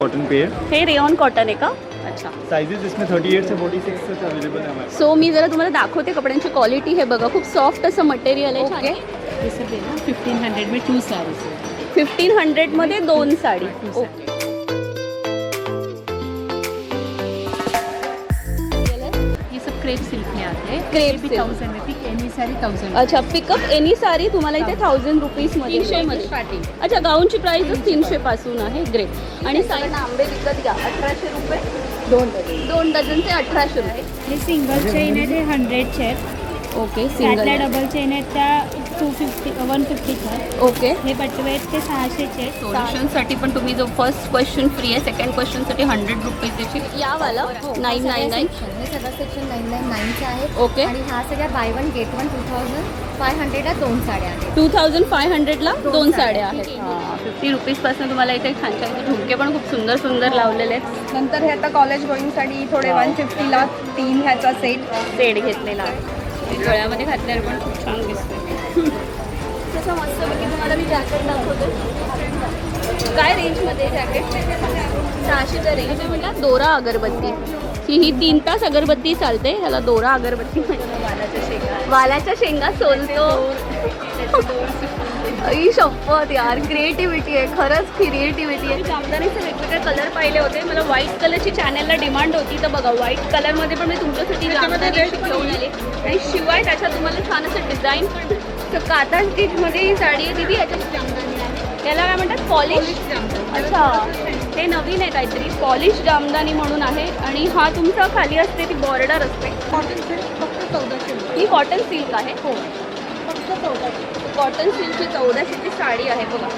Cotton पे है। हे rayon cotton आहे का? अच्छा. साइजेस इसमें 38 से 46 तक अवेलेबल है हमारे सो मी जरा तुम्हाला दाखवते कपड्यांची क्वालिटी. हे बघा खूप सॉफ्ट असं मटेरियल आहे. ओके. ये सब है ना 1500 में 2 साड़ीज है. 1500 मध्ये 2 साडी. ओके. ये सब क्रेप सिल्क में आते हैं. क्रेप ये भी सिल्क. 1000 में पिक एनी साड़ी 1000. अच्छा, पिकअप एनी साडी तुम्हाला इथे 1000 रुपीजमध्ये 300 मध्ये. स्टार्टिंग. अच्छा, गाऊनची प्राइस 300 पासून आहे. ग्रेट. आणि साईड आंबे विकत घ्या 1800 रुपये. 2 डझनचे 1800 रुपये. हे सिंगल चेन आहे ते 100चे आहेत. ओके. त्यातल्या सिंगल. डबल चेन आहेत त्या 150चे आहेत. ओके. हे बटवे आहेत ते 600चे आहेत. सोल्युशनसाठी पण तुम्ही जो फर्स्ट क्वेश्चन फ्री आहे, सेकंड क्वेश्चनसाठी 100 रुपीज त्याची. यावाला 999. हे सगळं सेक्शन 999चे आहे. ओके. आणि हा सगळ्या बाय वन गेट वन 2500ला 2 साड्या आहेत. 2500ला 2 साड्या आहेत. 50 रुपीजपासून तुम्हाला इथे छान छान झुमके पण खूप सुंदर सुंदर लावलेले आहेत. नंतर हे आता कॉलेज गोईंगसाठी थोडे 150ला 3 ह्याचा सेट घेतलेला आहे. गळ्यामध्ये घातल्यावर पण खूप छान दिसते. तसं मस्तपैकी तुम्हाला मी जॅकेट दाखवते. काय रेंजमध्ये जॅकेट? 600च्या रेंज म्हटलं. दोरा अगरबत्ती ही 3 तास अगरबत्ती चालते. ह्याला दोरा अगरबत्ती म्हणतात. वालाच्या शेंगा सोलतो. ही शपथ यार, क्रिएटिव्हिटी आहे. खरंच क्रिएटिव्हिटी आहे. जामदानीचे वेगवेगळे कलर पाहिले होते. मला व्हाईट कलरची चॅनलला डिमांड होती, तर बघा व्हाईट कलरमध्ये पण मी तुमच्यासाठी जामदानी घेऊन आले. आणि शिवाय त्याच्यात तुम्हाला छान असं डिझाईन पण. तर काता स्टिचमध्ये ही साडी आहे दीदी. याच्यात जामदानी आहे. त्याला काय म्हणतात? पॉलिश. अच्छा, ते नवीन आहे काहीतरी. पॉलिश जामदानी म्हणून आहे. आणि हा तुमचा खाली असते ती बॉर्डर असते. कॉटन सिल्क फक्त 1400. ही कॉटन सिल्क आहे. हो, फक्त 1400. कॉटन सिल्कची 1400ची साडी आहे बघा.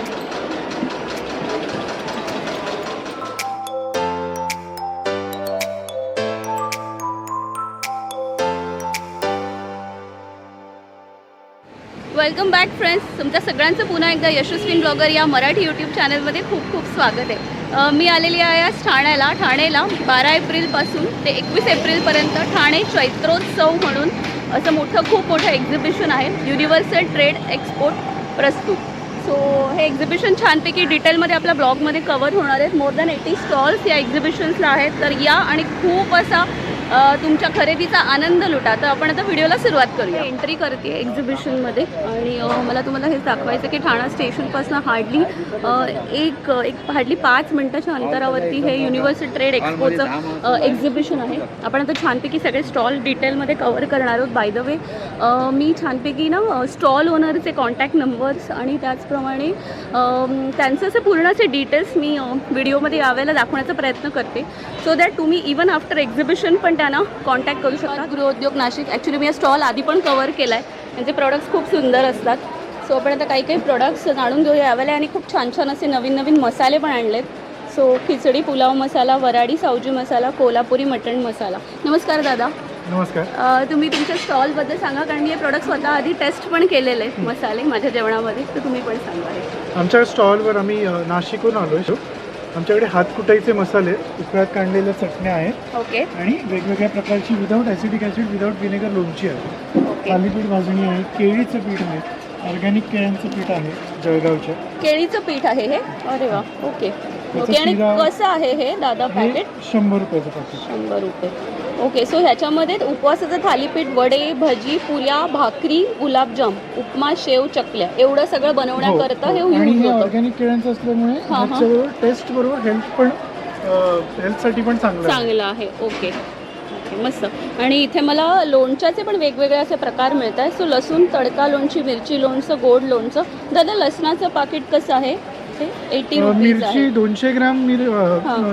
Welcome back friends. तुमच्या सगळ्यांचं पुन्हा एकदा यशस्वी ब्लॉगर या मराठी यूट्यूब चॅनलमध्ये खूप खूप स्वागत आहे. मी आलेली आहे आज ठाण्याला. 12 एप्रिलपासून ते 21 एप्रिलपर्यंत ठाणे चैत्रोत्सव म्हणून असं खूप मोठं एक्झिबिशन आहे. युनिव्हर्सल ट्रेड एक्सपोर्ट प्रस्तुत. सो हे एक्झिबिशन छानपैकी डिटेलमध्ये आपल्या ब्लॉगमध्ये कवर होणार आहेत. मोर दॅन 80 स्टॉल्स या एक्झिबिशन्सला आहेत. तर या आणि खूप असा तुमच्या खरेदीचा आनंद लुटा. तर आपण आता व्हिडिओला सुरुवात करूया. एंट्री करते एक्झिबिशनमध्ये. आणि मला तुम्हाला हेच दाखवायचं की ठाणा स्टेशनपासून हार्डली हार्डली 5 मिनिटाच्या अंतरावरती हे युनिव्हर्सल ट्रेड एक्सपोचं एक्झिबिशन आहे. आपण आता छानपैकी सगळे स्टॉल डिटेलमध्ये कवर करणार आहोत. बाय द वे मी छानपैकी ना स्टॉल ओनरचे कॉन्टॅक्ट नंबर्स आणि त्याचप्रमाणे त्यांचं असं पूर्ण असे डिटेल्स मी व्हिडिओमध्ये यावेळेला दाखवण्याचा प्रयत्न करते. सो दॅट तुम्ही इवन आफ्टर एक्झिबिशन पण त्यांना कॉन्टॅक्ट करू शकता. गृहोद्योग नाशिक. ॲक्च्युली मी या स्टॉल आधी पण कवर केला आहे. त्यांचे प्रोडक्ट्स खूप सुंदर असतात. सो आपण आता काही प्रोडक्ट्स जाणून घेऊया यावेळेला. आणि खूप छान छान असे नवीन नवीन मसाले पण आणलेत. सो खिचडी पुलाव मसाला, वराडी सावजी मसाला, कोल्हापुरी मटण मसाला. नमस्कार दादा. नमस्कार. तुम्ही तुमच्या स्टॉलबद्दल सांगा, कारण मी हे प्रोडक्ट स्वतः आधी टेस्ट पण केलेले आहेत मसाले माझ्या जेवणामध्ये. तर तुम्ही पण सांगा हे. आमच्या स्टॉलवर आम्ही नाशिकहून आलो आहे. आमच्याकडे हातकुटाईचे मसाले, उकळ्यात काढलेल्या चटण्या आहेत. ओके. आणि वेगवेगळ्या प्रकारची without acidic acid without vinegar लोणची आहे. ओके. थालीपीठ भाजणी आहे. केळीचं पीठ आहे. ऑर्गॅनिक केळ्यांचं पीठ आहे जळगावच्या. केळीचं पीठ आहे हे. अरे वा. ओके. ओके. आणि शिरा- कसं आहे हे दादा हे पॅकेट? 100 रुपयाचं पॅकेट. 100 रुपये. ओके. सो ह्याच्यामध्ये उपवासाचं थालीपीठ, वडे, भजी, पुऱ्या, भाकरी, गुलाबजाम, उपमा, शेव, चकल्या एवढं सगळं बनवण्याकरता हे आणि यूज हे होतं. ऑर्गॅनिक केळ्यांचं असल्यामुळे हां. ह्याच्याबरोबर टेस्ट बरोबर हेल्थसाठी पण चांगलं आहे. चांगलं आहे. ओके. ओके, मस्त. आणि इथे मला लोणच्याचे पण वेगवेगळे असे प्रकार मिळत आहेत. सो लसूण तडका लोणची, मिरची लोणचं, गोड लोणचं. दादा लसणाचं पाकिट कसं आहे? हे 80 रुपीज आहे. मिरची 200 ग्रॅम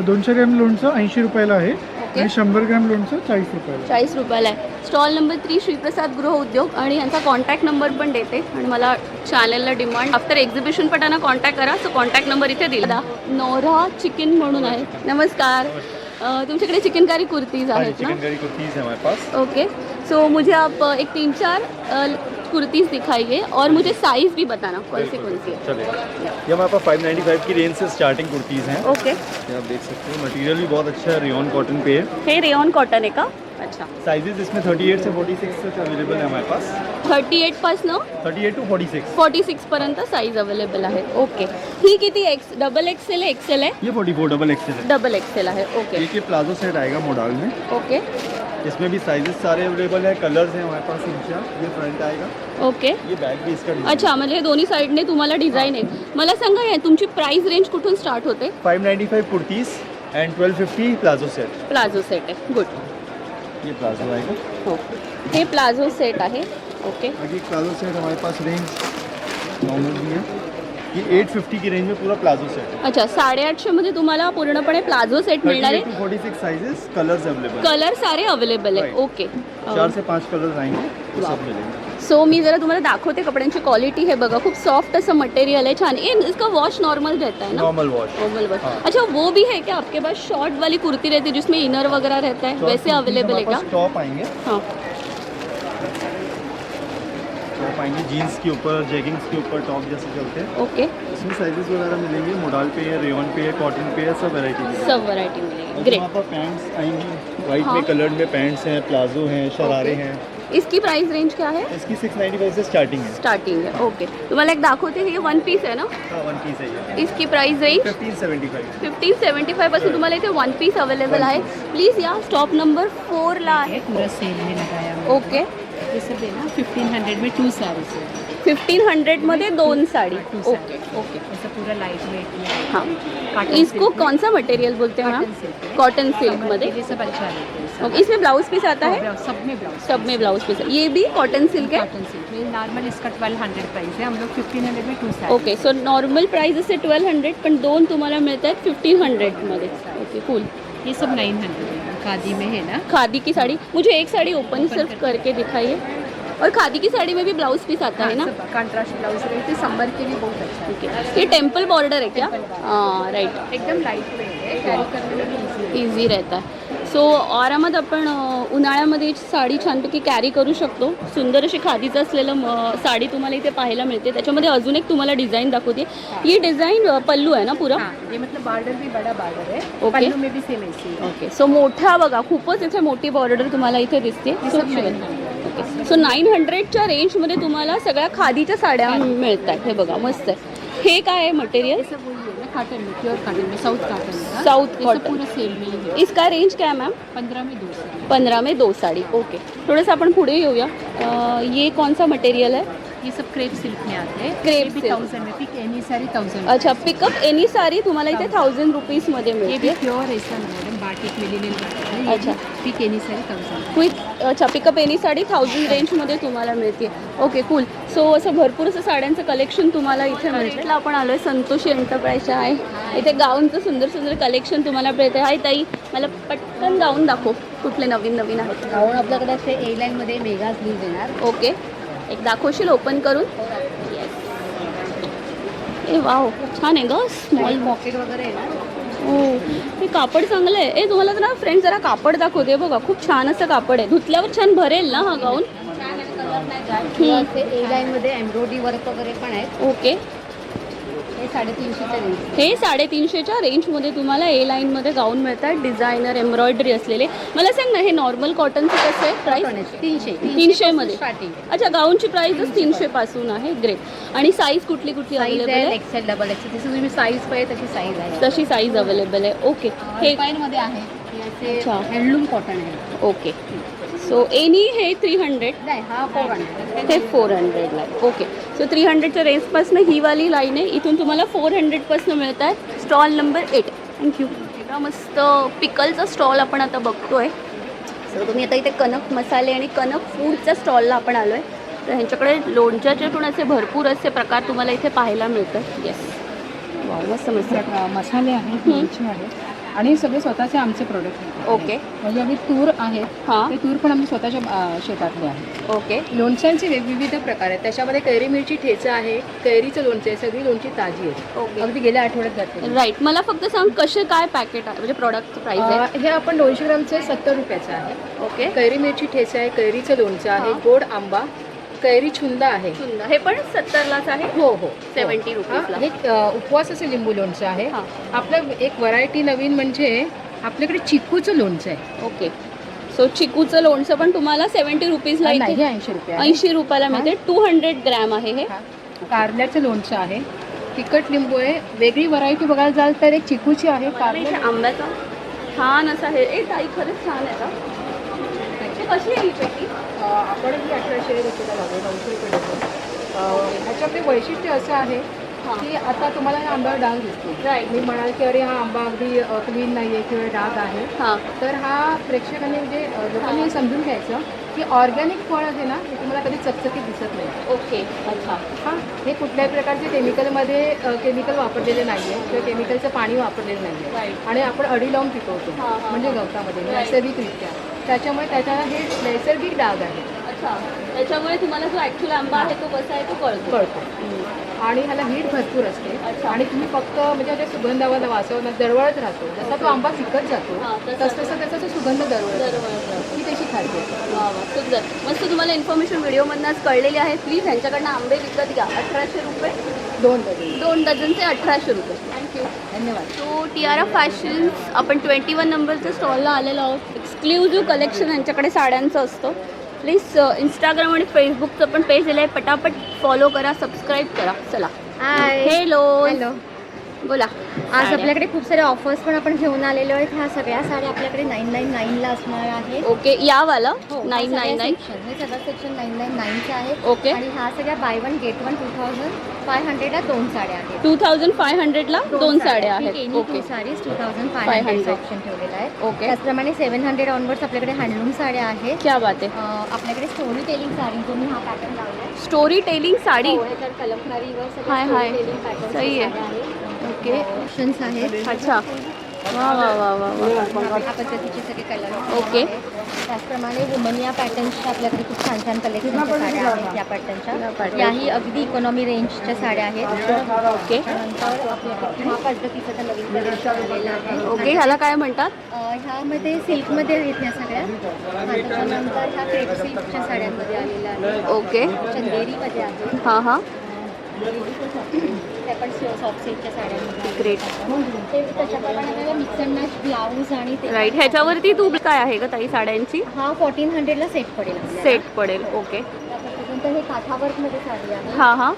200 ग्रॅम लोणचं 80 रुपयाला आहे. ओके. आणि 100 ग्रॅम लोणचं 40 रुपयाला. 40 रुपयाला आहे. स्टॉल नंबर 3 श्रीप्रसाद गृह उद्योग. आणि यांचा कॉन्टॅक्ट नंबर पण देते. आणि मला चॅनलला डिमांड आफ्टर एक्झिबिशन पण त्यांना कॉन्टॅक्ट करा. सो कॉन्टॅक्ट नंबर इथे दिला. नोरा चिकन म्हणून आहे. नमस्कार. तुमच्याकडे चिकनकारी कुर्तीज आहेत ना? चिकनकारी कुर्तीज है हमारे पास। ओके. सो मुझे आप एक 3-4 कुर्तीज़ दिखाइए और मुझे साइज़ भी बताना कौन सी है। चलेगा। ये हमारे पास 595 की रेंज से स्टार्टिंग कुर्तीज़ हैं। ओके. ये आप देख सकते हैं, मटेरियल भी बहुत अच्छा है, रेयॉन कॉटन पे है। हे रेयॉन कॉटन आहे का? अच्छा साइजेस इसमें 38 से 46 तक अवेलेबल है हमारे पास। 38पासनं 38 टू 46। 46 पर्यंत साईज अवेलेबल आहे. ओके, ही किती डबल एक्सेल है, एक्सेल है? ये 44 डबल एक्सेल है। डबल एक्सेल आहे. ओके ये प्लाजो सेट आएगा मोडाल में। ओके इसमें भी साइजेस सारे अवेलेबल है, कलर्स हैं हमारे पास 3-4। ये फ्रंट आएगा, ओके. ये बैक भी इसका अच्छा, म्हणजे दोन्ही साईडने तुम्हाला डिझाईन आहे. मला सांगा हे तुमची प्राइस रेंज कुठून स्टार्ट होते? 595 kurtis end 1250 palazzo set. Palazzo set आहे. गुड. ये प्लाजो आएगा। हो, हे प्लाझो सेट आहे. ओके. बाकी प्लाजो सेट हमारे पास रेंज नॉर्मल भी है। ये 850 की रेंज में पूरा प्लाजो सेट है। अच्छा, 850 मध्ये तुम्हाला पूर्णपणे प्लाझो सेट मिळणार 38 आहे. to 46 sizes, colours available. Colour सारे अवेलेबल आहे. Right. ओके. 4 से 5 कलर्स आएंगे, वो सब मिलेंगे। सो मी जरा तुम्हाला दाखवते कपड्यांची क्वालिटी. हे बघा, खूप सॉफ्ट असं मटेरियल है, छान. ये इसका वॉश नॉर्मल रहता है ना? Normal wash. Normal wash. हाँ। अच्छा, वो भी है क्या आपके पास? शॉर्ट वाली कुर्ती रहती है जिसमें इनर वगैरह रहता है, वैसे अवेलेबल है क्या? टॉप आएंगे, हाँ. टॉप आएंगे जीन्स के ऊपर, जेगिंग्स के ऊपर टॉप जैसे चलते हैं। ओके. इसमें साइजेस वगैरह मिलेंगे, मोडाल पे है, रेयन पे है, कॉटन पे है, सब वैरायटी मिलेगी। सब वैरायटी मिलेगी. ग्रेट। ग्रेट. वहाँ पर पैंट्स आएंगी, वाइट हाँ। में कलर्ड में पैंट्स हैं, प्लाजो हैं, शरारे ओके। हैं। इसकी प्राइस रेंज क्या है? इसकी 695 से स्टार्टिंग है। स्टार्टिंग है. ओके. तुम्हाला एक दाखवते, हे वन पीस आहे ना? हाँ, वन पीस है ये। इसकी प्राइस रेंज 1575। 1575 पासून तुम्हाला इथे वन पीस अवेलेबल आहे. प्लीज या स्टॉप नंबर 4 ला आहे. पूरा सेल में लगाया हमने। ओके. ये सब है ना 1500 में 2 साड़ीज है। 1500 मध्ये 2 sari. Two okay sari. Okay. ऐसा पूरा लाइट वेट में है। हाँ. Cotton इसको silk में- कौन सा मटेरियल बोलते हैं कॉटन मैम? सिल्क है। कॉटन सिल्क कमर मध्ये. के लिए सब अच्छा रहता है सब। ओके. इसमें ब्लाउज पीस आता है? ब्लाउज सब में ब्लाउज। सब में ब्लाउज पीस है. ये भी कॉटन सिल्क है. कॉटन सिल्क में नॉर्मल इसका 1200 प्राइस है, हम लोग 1500 में 2 sari. Okay. So normal price असे 1200 पण दोन तुम्हाला मिळत आहेत 1500 मध्ये. Okay, cool. ये सब 900 है, खादी में है ना। खादी की साड़ी, मुझे एक साड़ी ओपन सिर्फ करके दिखाइए. और खादी की साड़ी में भी ब्लाउज पीस आता है ना? कंट्रास्ट ब्लाउज रहते, समर के लिए बहुत अच्छा है। ओके. ये टेम्पल बॉर्डर है क्या? हाँ, राइट. एकदम लाइट वेट है, कैरी करने में भी easy है। इझी रहता है. सो आरामात आपण उन्हाळ्यामध्ये साडी छानपैकी कॅरी करू शकतो. सुंदर अशी खादीचं असलेलं साडी तुम्हाला इथे पाहायला मिळते. त्याच्यामध्ये अजून एक तुम्हाला डिझाईन दाखवते. ये डिझाईन पल्लू आहे ना पुरा? हाँ, ये मतलब बॉर्डर भी बड़ा बॉर्डर है। ओके. पल्लू में भी सेम ऐसी है। ओके. सो मोठा बघा, खूपच इथे मोठी बॉर्डर तुम्हाला इथे दिसते. ये खूप सब शिवाय. 900 ओके. सो 900च्या रेंजमध्ये तुम्हाला सगळ्या खादीच्या साड्या मिळतात. हे बघा, मस्त आहे. हे काय आहे मटेरियल? ये सब वही है ना, कॉटन में, प्योर कॉटन में, साउथ कॉटन में। साउथ ये सब कॉटन. पूरा सेल में ही है। इसका रेंज क्या है मैम? 15 में 2 साड़ी। 15 में 2 साड़ी. ओके. थोडंसं आपण पुढे येऊया. ये कौन सा मटेरियल है? ये सब क्रेप सिल्क में आते हैं। क्रेप ये भी सिल्क. 1000 में, पिक एनी साड़ी 1000। अच्छा, पिकअप एनी साडी तुम्हाला इथे 1000 रुपीजमध्ये ये भी मिळते. प्योर ऐसा मैडम, बाटिक में लिनन बाटिक है। ये अच्छा. भी पिक एनी साड़ी 1000। क्विक. अच्छा, पिकअप एनी साडी 1000 रेंजमध्ये तुम्हाला मिळते. Okay, cool. सो असं भरपूर असं साड्यांचं कलेक्शन तुम्हाला इथे मिळतं. आपण आलो आहे संतोषी एंटरप्राइजच्या आहे. इथे गाऊनचं सुंदर सुंदर कलेक्शन तुम्हाला मिळते. हाय ताई, मला पटकन गाऊन दाखव, कुठले नवीन नवीन आहेत. गाऊन आपल्याकडे असे ए लाईनमध्ये मेगा स्लीव्ज येणार। ओके. एक दाखवशील ओपन करून? ए वाव, छान आहे ग. स्मॉल पॉकेट वगैरे येणार। हो, हे कापड चांगलं आहे. ए तुम्हाला तर ना फ्रेंड जरा कापड दाखवते. बघा, खूप छान असं कापड आहे. धुतल्यावर छान भरेल ना हा गाऊन? असे ए लाईनमध्ये एम्ब्रॉयडरी वर्क वगैरे पण आहेत। ओके. हे 350च्या रेंज। हे 350च्या रेंजमध्ये तुम्हाला ए लाईनमध्ये गाऊन मिळतात, डिझायनर एम्ब्रॉयडरी असलेले. मला सांग ना, हे नॉर्मल कॉटनचं कसं आहे प्राईस? 300 मध्ये. स्टार्टिंग। अच्छा, गाऊनची प्राईसच 300 पासून आहे. ग्रेट. आणि साईज कुठली कुठली साईज अवेलेबल आहे आहे? एक्सेल, डबल एक्सेल, जसं तुम्ही साईज पाहिजे तशी साईज आहे। तशी साईज अवेलेबल आहे. ओके. हे मध्ये आहे, हे असे अच्छा. हँडलूम कॉटन आहे। ओके. सो एनी हे 300. नाही, हा 400। ते 400ला आहे. ओके. सो 300च्या रेंजपासून ही वाली लाईन आहे. इथून तुम्हाला 400पासून मिळत आहे. Stall number 8. थँक्यू. मस्त पिकलचा स्टॉल आपण आता बघतोय. सो तुम्ही आता इथे कनक मसाले आणि कनक फूडच्या स्टॉलला आपण आलो आहे. तर ह्यांच्याकडे लोणच्याचे पण असे भरपूर असे प्रकार तुम्हाला इथे पाहायला मिळतात. येस, वाव, मस्त मस्त. मसाले आहेत, लोणचे आहेत आणि सगळे स्वतःचे आमचे प्रोडक्ट आहेत. ओके. म्हणजे आम्ही तूर आहेत, हां. ते तूर पण आम्ही स्वतःच्या शेतातले आहेत. ओके. लोणच्यांचे विविध प्रकार आहेत. त्याच्यामध्ये कैरी मिरची ठेचा आहे, कैरीचं लोणचं आहे, सगळी लोणची ताजी आहे. ओके. अगदी गेल्या आठवड्यात जाते। राईट. मला फक्त सांग कसे काय पॅकेट आहे, म्हणजे प्रोडक्टचं प्राईस आहे? हे आपण 200 ग्रामचे 70 रुपयाचं आहे. ओके. कैरी मिरची ठेचा आहे, कैरीचं लोणचं आहे, हां. गोड आंबा, कैरी छुंदा आहे। सुंदर. हे पण 70लाच आहे? हो हो, 70 रुपीजला. हे उपवासाचं लिंबू लोणचं आहे। हां. आपलं एक व्हरायटी नवीन म्हणजे आपल्याकडे चिकूचं लोणचं आहे। ओके. सो चिकूचं लोणचं पण तुम्हाला 70 रुपीजला नाही, इथे हे 80 रुपये आहे. 80 रुपयाला मिळते. 200 ग्रॅम आहे हे. हा. कारल्याचं लोणचं आहे, तिखट लिंबू आहे. वेगळी व्हरायटी बघायला जाल तर एक चिकूची आहे, इथे कारल्या आंब्याचा छान असा हे. ए ताई खरंच छान आहे का? हे कशी आहे ही पेटी? आपण ही 1800 रुपयाला लागेल, 900 रुपये डझन. ह्याच्यामध्ये वैशिष्ट्य असं आहे की आता तुम्हाला हा आंब्यावर डाग दिसतो. राईट. मी म्हणाल की अरे हा आंबा अगदी क्लीन नाही आहे किंवा डाग आहे, हां तर हा प्रेक्षकांनी म्हणजे लोकांनी हे समजून घ्यायचं की ऑर्गॅनिक फळ आहे ना, हे तुम्हाला कधी चकचकीत दिसत नाही. ओके. अच्छा. हां, हे कुठल्याही प्रकारचे केमिकलमध्ये केमिकल वापरलेले नाही आहे किंवा केमिकलचं पाणी वापरलेलं नाही आहे. राईट. आणि आपण अडी लावून पिकवतो, हां, हां, म्हणजे हां. गवतामध्ये Right. नैसर्गिकरित्या. त्याच्यामुळे त्याच्याला हे नैसर्गिक डाग आहे, अच्छा. त्याच्यामुळे तुम्हाला जो ॲक्च्युअल आंबा आहे तो कसा आहे तो कळतो. कळतो. आणि ह्याला हीट भरपूर असते. अच्छा. आणि तुम्ही फक्त म्हणजे त्या सुगंधावाला वासावर दरवळत राहतो. जसा तो आंबा पिकत जातो हां, तसं- तसं त्याचा तो सुगंध दरवळत ही त्याची खासियत आहे. वा वा सुंदर. मस्त तुम्हाला इन्फॉर्मेशन व्हिडिओमधूनच कळलेली आहे. प्लीज ह्यांच्याकडनं आंबे विकत घ्या. 1800 रुपये 2 डझन. 2 डझनचे 1800 रुपये. थँक्यू. धन्यवाद. सो टियारा फॅशन्स आपण 21 नंबरच्या स्टॉलला आलेलो आहोत. एक्सक्लुझिव्ह कलेक्शन यांच्याकडे साड्यांचं असतं. प्लीज इंस्टाग्राम आणि फेसबुकचं पण पेज दिलं आहे, पटापट फॉलो करा, सबस्क्राईब करा. चला. Hi hello. हॅलो. बोला. आज आपल्याकडे खूप सारे ऑफर्स पण आपण घेऊन आलेलो आहेत. ह्या सगळ्या साड्या आपल्याकडे 999 ला असणार आहेत. ओके. यावाला हो, 999. हे सगळं सेक्शन 999 आहे. ओके. आणि ह्या सगळ्या बाय वन गेट वन 2500 ला 2 साड्या आहेत. 2500ला 2 साड्या आहेत. ओके. साडीज 2500 ऑप्शन ठेवलेला आहे. ओके. त्याचप्रमाणे 700 ऑनवर्ड्स आपल्याकडे हँडलूम साड्या आहेत. क्या बात आहे. आपल्याकडे स्टोरी टेलिंग साडी तुम्ही हा पॅटर्न लावलाय. Story telling sari. हो, ह्याच्यावर कलमकारीवर सगळं हाय, हाय. story telling patterns सही आहे. साड्या आहेत. ओके. ऑप्शन्स आहेत. अच्छा. वा वा वा वा वा. या पद्धतीचे सगळे कलर. ओके. त्याचप्रमाणे वुमनिया पॅटर्न्सच्या आपल्याकडे खूप छान छान कलेक्शनच्या साड्या आहेत. या पॅटर्नच्या pattern. याही अगदी इकॉनॉमी रेंजच्या साड्या आहेत. ओके. नंतर आपल्याकडे ह्या पद्धतीचा तर नवीन कलेक्शन आलेला आहे. ओके. ह्याला काय म्हणतात? ह्यामध्ये सिल्कमध्ये आहेत ह्या सगळ्या. त्याच्यानंतर ह्या क्रेप सिल्कच्या साड्यांमध्ये आलेल्या आहेत. ओके. चंदेरीमध्ये आहे. हां हां. त्या पण सॉफ्ट सिल्कच्या साड्यांमध्ये. ग्रेट. ते त्याच्याप्रमाणे मिक्स अँड मॅच ब्लाऊज आणि ते राईट. ह्याच्यावरती तू काय आहे का ताई साड्यांची? हा 1400 ला सेट पडेल आपल्याला. सेट पडेल. ओके. त्याच्यानंतर हे काठावर्कमध्ये साडी आहे. हां हां.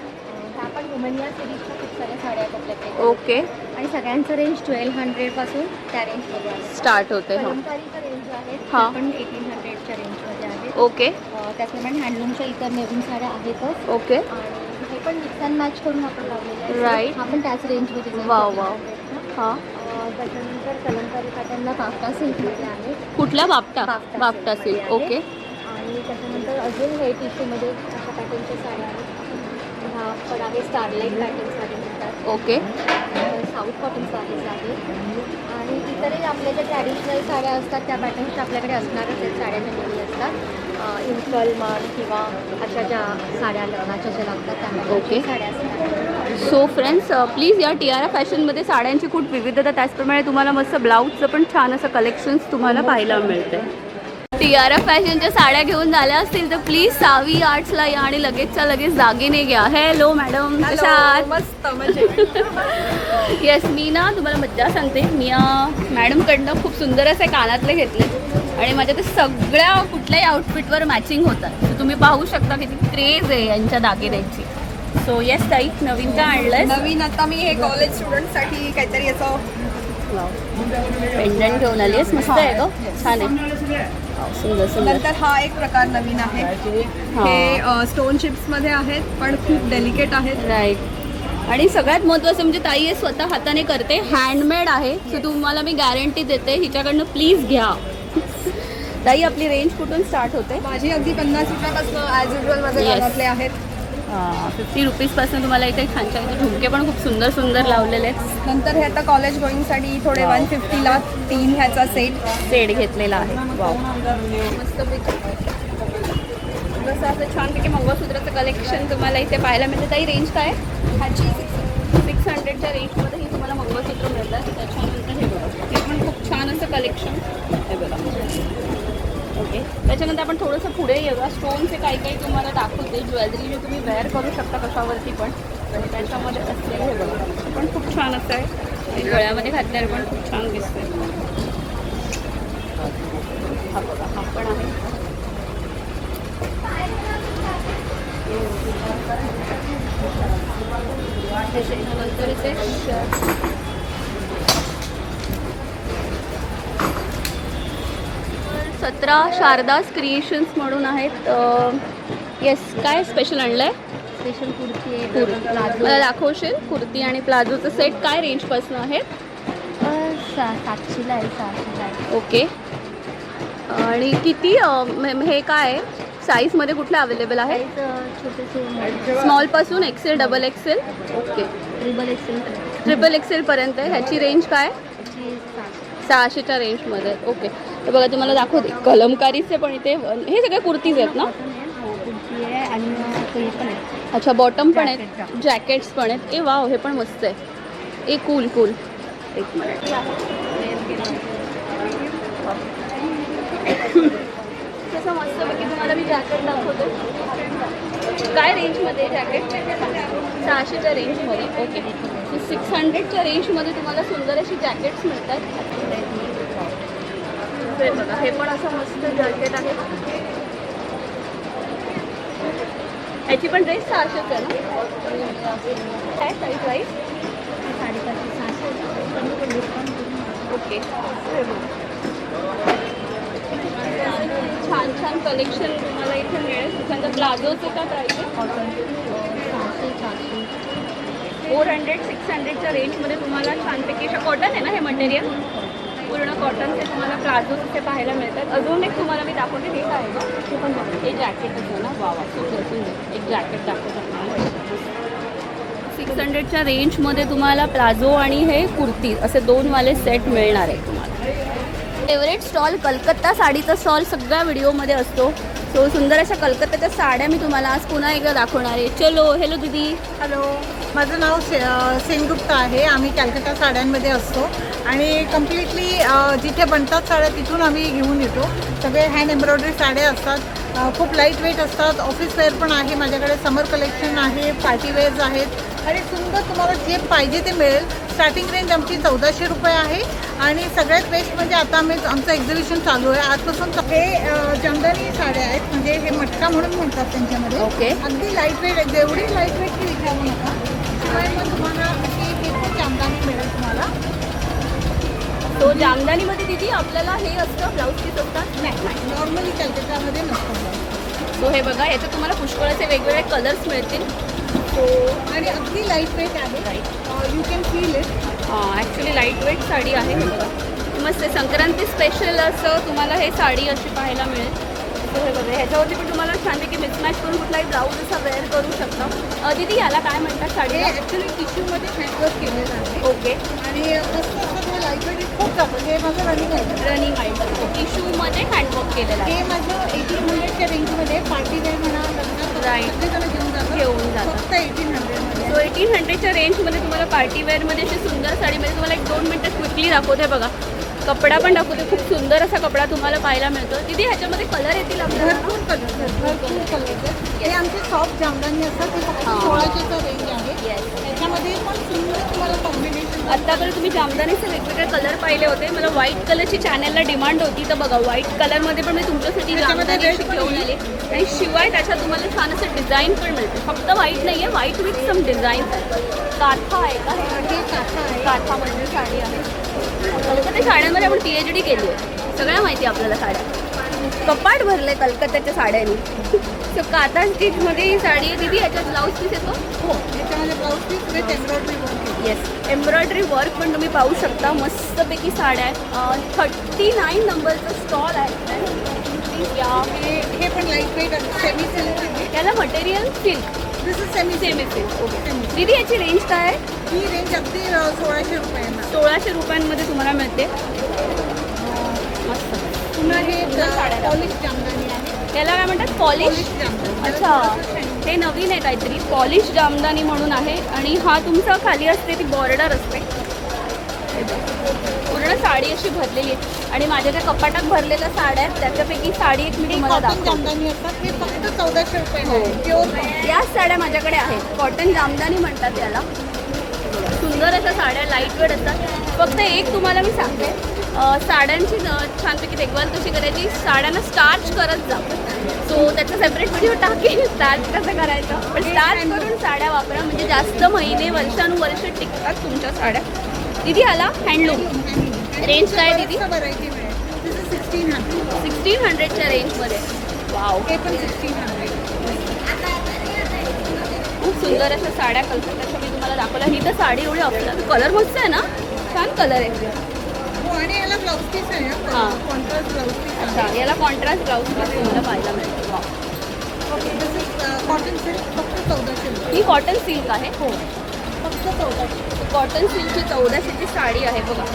त्या पण वुमनिया सिरीजच्या खूप साऱ्या साड्या आहेत आपल्याकडे. ओके. आणि सगळ्यांचं रेंज 1200 पासून त्या रेंजमध्ये आहे. स्टार्ट होते. हां. कलमकारीचं रेंज आहे हा. पण 1800च्या रेंजमध्ये आहे. ओके. त्याचप्रमाणे हँडलूमच्या इतर नवीन साड्या आहेतच. ओके. आणि हे पण मिक्स अँड मॅच करून आपण लावलेले आहे. Right. हा पण त्याच रेंजमध्ये जाईल. Wow wow. हां. त्याच्यानंतर कलमकारी पॅटर्नला बाफ्टा सिल्कमध्ये आहे. कुठल्या बापटा? बाफ्टा बापटा सिल्कमध्ये सिल्क. आहे. ओके. आणि त्याच्यानंतर अजून हे टिश्यूमध्ये अशा पॅटर्नच्या साड्या आहेत. हा पण आहे स्टारलाईट पॅटर्न साडी म्हणतात. ओके. साऊथ कॉटन साडीज आहेत. आणि इतरही आपल्या ज्या ट्रॅडिशनल साड्या असतात त्या पॅटर्न्सच्या आपल्याकडे असणारच आहेत. साड्या जनरली असतात. इन्कल मान किंवा अशा ज्या साड्या लग्नाच्या ज्या लागतात त्या ओके. साड्या असतात. सो फ्रेंड्स प्लीज या टियारा फॅशनमध्ये साड्यांची खूप विविधता, त्याचप्रमाणे तुम्हाला मस्त ब्लाऊजचं पण छान असं कलेक्शन्स तुम्हाला पाहायला मिळते. टियारा फॅशनच्या साड्या घेऊन झाल्या असतील तर प्लीज सावी आर्ट्सला या आणि लगेचच्या लगेच दागिने घ्या. हॅलो मॅडम, कशा आहात? मस्त म्हणजे येस. मी ना तुम्हाला मज्जा सांगते. मी मॅडमकडनं खूप सुंदर असे कानातले घेतले आणि माझ्या ते सगळ्या कुठल्याही आउटफिटवर मॅचिंग होतात. तर तुम्ही पाहू शकता किती क्रेज आहे यांच्या दागिन्यांची. सो येस ताई, नवीन काय आणलंय? नवीन आता मी हे कॉलेज स्टुडंटसाठी काहीतरी असं पेंडंट घेऊन आली आहेस. मस्त आहे का? छान आहे. सुंदर सुंदर. नंतर हा एक प्रकार नवीन आहे. हे स्टोन चिप्समध्ये आहेत पण खूप डेलिकेट आहेत. राईट. आणि सगळ्यात महत्त्वाचं म्हणजे ताई हे स्वतः हाताने करते, हँडमेड आहे. सो तुम्हाला मी गॅरंटी देते, हिच्याकडनं प्लीज घ्या. ताई आपली रेंज कुठून स्टार्ट होते? माझी अगदी 50 रुपयापासून ॲज युजल माझे Yes. कानातले आहेत. 50 रुपीजपासून तुम्हाला इथे छान छान इथे झुमके पण खूप सुंदर सुंदर लावलेले आहेत. नंतर हे आता कॉलेज गोईंगसाठी थोडे Wow. 150 ला 3 ह्याचा सेट घेतलेला आहे. वाव. मस्तपैकी जसं असं छानपैकी मंगळसूत्राचं कलेक्शन तुम्हाला इथे पाहायला मिळतं. ताई रेंज काय आहे? ह्याची 600च्या रेंजमध्येही तुम्हाला मंगळसूत्र मिळतात. त्याच्यानंतर हे बघा, हे पण खूप छान असं कलेक्शन हे बघा. ओके. त्याच्यानंतर आपण थोडंसं पुढे येऊया. स्टोनचे काही काही तुम्हाला दाखवते. ज्वेलरी जे तुम्ही वेअर करू शकता कशावरती पण. तर त्याच्यामध्ये असलेलं हे बघा, हे पण खूप छान असं आहे. आणि गळ्यामध्ये घातल्यावर पण खूप छान दिसते. हा बघा, हा पण सतरा शारदास क्रिएशन्स म्हणून आहेत. येस, काय स्पेशल आणलं आहे? स्पेशल कुर्ती आहे, प्लाझो मला दाखवशील? कुर्ती आणि प्लाझोचं सेट काय रेंजपासून आहेत? 700ला आहे, 600ला आहे. ओके. आणि किती हे काय आहे साईजमध्ये कुठले अवेलेबल आहे? छोटेसे स्मॉलपासून XL, double XL. Okay. Triple एक्सेलपर्यंत आहे. ह्याची रेंज काय? 600च्या रेंजमध्ये. ओके. तर बघा तुम्हाला दाखवते कलमकारीचे पण इथे हे सगळे कुर्तीज आहेत ना? कुर्ती आहे आणि ते पण आहे. अच्छा, बॉटम पण आहेत, जॅकेट्स पण आहेत. ए वाव, हे पण मस्त आहे. ए कूल. एक मिनिट. तसं मस्तपैकी तुम्हाला मी जॅकेट दाखवते. काय रेंजमध्ये जॅकेट? 600च्या रेंजमध्ये. ओके. 600च्या रेंजमध्ये तुम्हाला सुंदर अशी जॅकेट्स मिळतात. हे बघा, हे पण असं मस्त जॅकेट आहे. ह्याची पण रेंज 600च आहे ना? काय साईज वाईज? 550-600. ओके. छान कलेक्शन तुम्हाला इथे मिळेल. त्याच्यानंतर प्लाझोचं काय प्राईस आहे? 400-600च्या रेंजमध्ये तुम्हाला छानपैकी कॉटन आहे ना हे मटेरियल? पूर्ण कॉटनचे तुम्हाला प्लाझोज इथे पाहायला मिळतात. अजून एक तुम्हाला मी दाखवते. हे काय आहे का? ते पण हे जॅकेटच आहे ना? वा सुंदर. एक जॅकेट दाखवतात. 600च्या रेंजमध्ये तुम्हाला प्लाझो आणि हे कुर्ती असे 2 वाले सेट मिळणार आहे तुम्हाला. फेवरेट स्टॉल कलकत्ता साडीचा स्टॉल सगळ्या व्हिडिओमध्ये असतो. सो सुंदर अशा कलकत्ताच्या साड्या मी तुम्हाला आज पुन्हा एकदा दाखवणार आहे. चलो. हॅलो दीदी. हॅलो, माझं नाव सेनगुप्ता आहे. आम्ही कॅलकत्ता साड्यांमध्ये असतो आणि कम्प्लिटली जिथे बनतात साड्या तिथून आम्ही घेऊन येतो. सगळे हँड एम्ब्रॉयडरी साड्या असतात, खूप लाईट वेट असतात. ऑफिस वेअर पण आहे माझ्याकडे, समर कलेक्शन आहे, पार्टी वेअर्स आहेत आणि सुंदर तुम्हाला जे पाहिजे ते मिळेल. स्टार्टिंग रेंज आमची 1400 रुपये आहे आणि सगळ्यात बेस्ट म्हणजे आता आमचं एक्झिबिशन चालू आहे आजपासून. हे जमदानी साड्या आहेत, म्हणजे हे मटका म्हणून म्हणतात त्यांच्यामध्ये. ओके. अगदी लाईट वेट, जेवढी लाईट वेट ती विचारू नका. शिवाय मग तुम्हाला हे पण जामदानी मिळेल तुम्हाला. तो जामदानीमध्ये दीदी आपल्याला हे असतं ब्लाऊज पीस असतात? नाही, नॉर्मली कॅलकत्तामध्ये नसतं. सो हे बघा, याच्यात तुम्हाला पुष्कळ असे वेगवेगळे कलर्स मिळतील. सो आणि अगदी लाईट वेट आहे, you can feel it. Actually light weight sari आहे. हे बघा मस्त. संक्रांती स्पेशल असं तुम्हाला हे साडी अशी पाहायला मिळेल. तो हे बघा, ह्याच्यावरती पण तुम्हाला छानपैकी मिसमॅच करून कुठलाही ब्लाऊज असा वेअर करू शकता. दीदी याला काय म्हणतात साडी? हे ॲक्च्युली टिश्यूमध्ये हँडवर्क केलेलं आहे. ओके. आणि मस्त असं लाईट वेट खूप जातं. हे माझं रनिंग आहे. रनिंग आहे. टिश्यूमध्ये हँडवर्क केलेलं आहे. हे माझं 1800च्या रेंजमध्ये पार्टी वेअर म्हणा, लग्नात सगळेजण घेऊन जातात. फक्त 1800मध्ये. सो 1800च्या रेंजमध्ये तुम्हाला पार्टी वेअरमध्ये अशी सुंदर साडीमध्ये तुम्हाला 1-2 मिनटं क्विकली दाखवते. बघा कपडा पण दाखवते. खूप सुंदर असा कपडा तुम्हाला पाहायला मिळतो. दीदी ह्याच्यामध्ये कलर येतील आपल्याला? भरपूर कलर आहेत. हे आमचे सॉफ्ट जामदानी असतात. ते फक्त 1600चा रेंज आहे. त्याच्यामध्ये पण सुंदर तुम्हाला कॉम्बिनेशन. आत्तापर्यंत तुम्ही जामदानीचे वेगवेगळे कलर पाहिले होते. मला व्हाईट कलरची चॅनलला डिमांड होती, तर बघा व्हाईट कलरमध्ये पण मी तुमच्यासाठी जामदानी अशी घेऊन आले. आणि शिवाय त्याच्यात तुम्हाला छान असं डिझाईन पण मिळते. फक्त व्हाईट नाही आहे, व्हाईट विथ सम डिझाईन. काथा आहे का? हे काथा आहे. काथा म्हणजे साडी आहे. कलकत्ता साड्यांमध्ये आपण PhD केली आहे. सगळ्या माहिती आहे आपल्याला साड्या. कपाट भरले कलकत्त्याच्या साड्यांनी. सो काथा स्टिचमध्ये ही साडी आहे. दीदी याच्यात ब्लाऊज पीस येतो? हो, त्याच्यामध्ये blouse piece with embroidery work. Yes, embroidery work पण तुम्ही पाहू शकता. मस्तपैकी साड्या आहेत. 39 नंबरचा स्टॉल आहे. हे पण लाईट वेट सेमी सिल्क आहे. याला material silk. This is semi silk. Okay. दीदी याची रेंज काय आहे? ही रेंज अगदी 1600 रुपयांना. 1600 रुपयांमध्ये तुम्हाला मिळते. मस्त. पुन्हा हे पॉलिश जामदानी आहे. याला काय म्हणतात? पॉलिश जामदानी. अच्छा, हे नवीन आहे काहीतरी. पॉलिश जामदानी म्हणून आहे. आणि हा तुमचा खाली असते ती बॉर्डर असते. पूर्ण साडी अशी भरलेली आहे. आणि माझ्या त्या कपाटात भरलेल्या साड्या आहेत, त्याच्यापैकी साडी एक मी तुम्हाला कॉटन दाखवते. जामदानी असतात. हे फक्त 1400 रुपयांना आहे. प्युअर. याच साड्या माझ्याकडे आहेत. कॉटन जामदानी म्हणतात याला. सुंदर अशा साड्या लाईट वेट असतात. फक्त एक तुम्हाला मी सांगते, साड्यांची छानपैकी देखभाल कशी करायची, साड्यांना स्टार्च करत जा. सो त्याचा सेपरेट व्हिडिओ टाकेल स्टार्च कसं करायचं. पण स्टार्च करून साड्या वापरा म्हणजे जास्त महिने वर्षानुवर्ष टिकतात तुमच्या साड्या. दीदी हाला हँडलूम रेंज काय दीदी? व्हरायटी मिळेल. 1600. 1600च्या रेंजमध्ये. वाव, हे पण 1600. खूप सुंदर अशा साड्या कलकत्त्याच्या मी तुम्हाला दाखवल्या. ही तर साडी एवढी आपल्याला कलर मस्त आहे ना, छान कलर आहे. हो, आणि याला ब्लाऊज पीस आहे. हां. कॉन्ट्रास्ट ब्लाऊज पीस आहे. अच्छा, याला कॉन्ट्रास्ट ब्लाऊज पीस तुम्हाला पाहायला मिळतो. वाव, ओके, कॉटन सिल्क फक्त 1400. ही कॉटन सिल्क आहे. हो, फक्त 1400. कॉटन सिल्कची 1400ची साडी आहे बघा.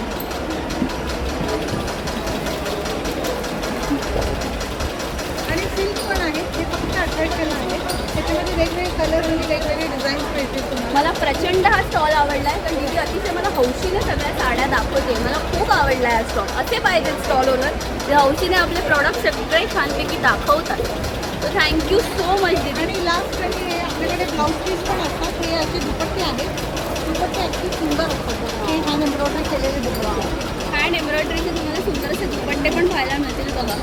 आणि सिल्क पण आहे, हे फक्त 1800 आहे. त्याच्यामध्ये वेगवेगळे कलर आणि वेगवेगळे डिझाईन्स मिळतील तुम्हाला. मला प्रचंड हा स्टॉल आवडला आहे, कारण दीदी अतिशय मला हौशीने सगळ्या साड्या दाखवते. मला खूप आवडला आहे हा स्टॉल. असे पाहिजेत स्टॉल ओनर जे हौशीने आपले प्रॉडक्ट सगळे छानपैकी दाखवतात. सो थँक्यू सो मच दीदी. आणि लास्ट आणि हे आपल्याकडे ब्लाऊज पीस पण असतात. हे असे दुपट्टे आहेत. दुपट्टे अगदी सुंदर असतात. हे हँड एम्ब्रॉयडरी केलेले दुपट्टे. हँड एम्ब्रॉयडरीचे तुम्हाला सुंदर असे दुपट्टे पण पाहायला मिळतील बघा.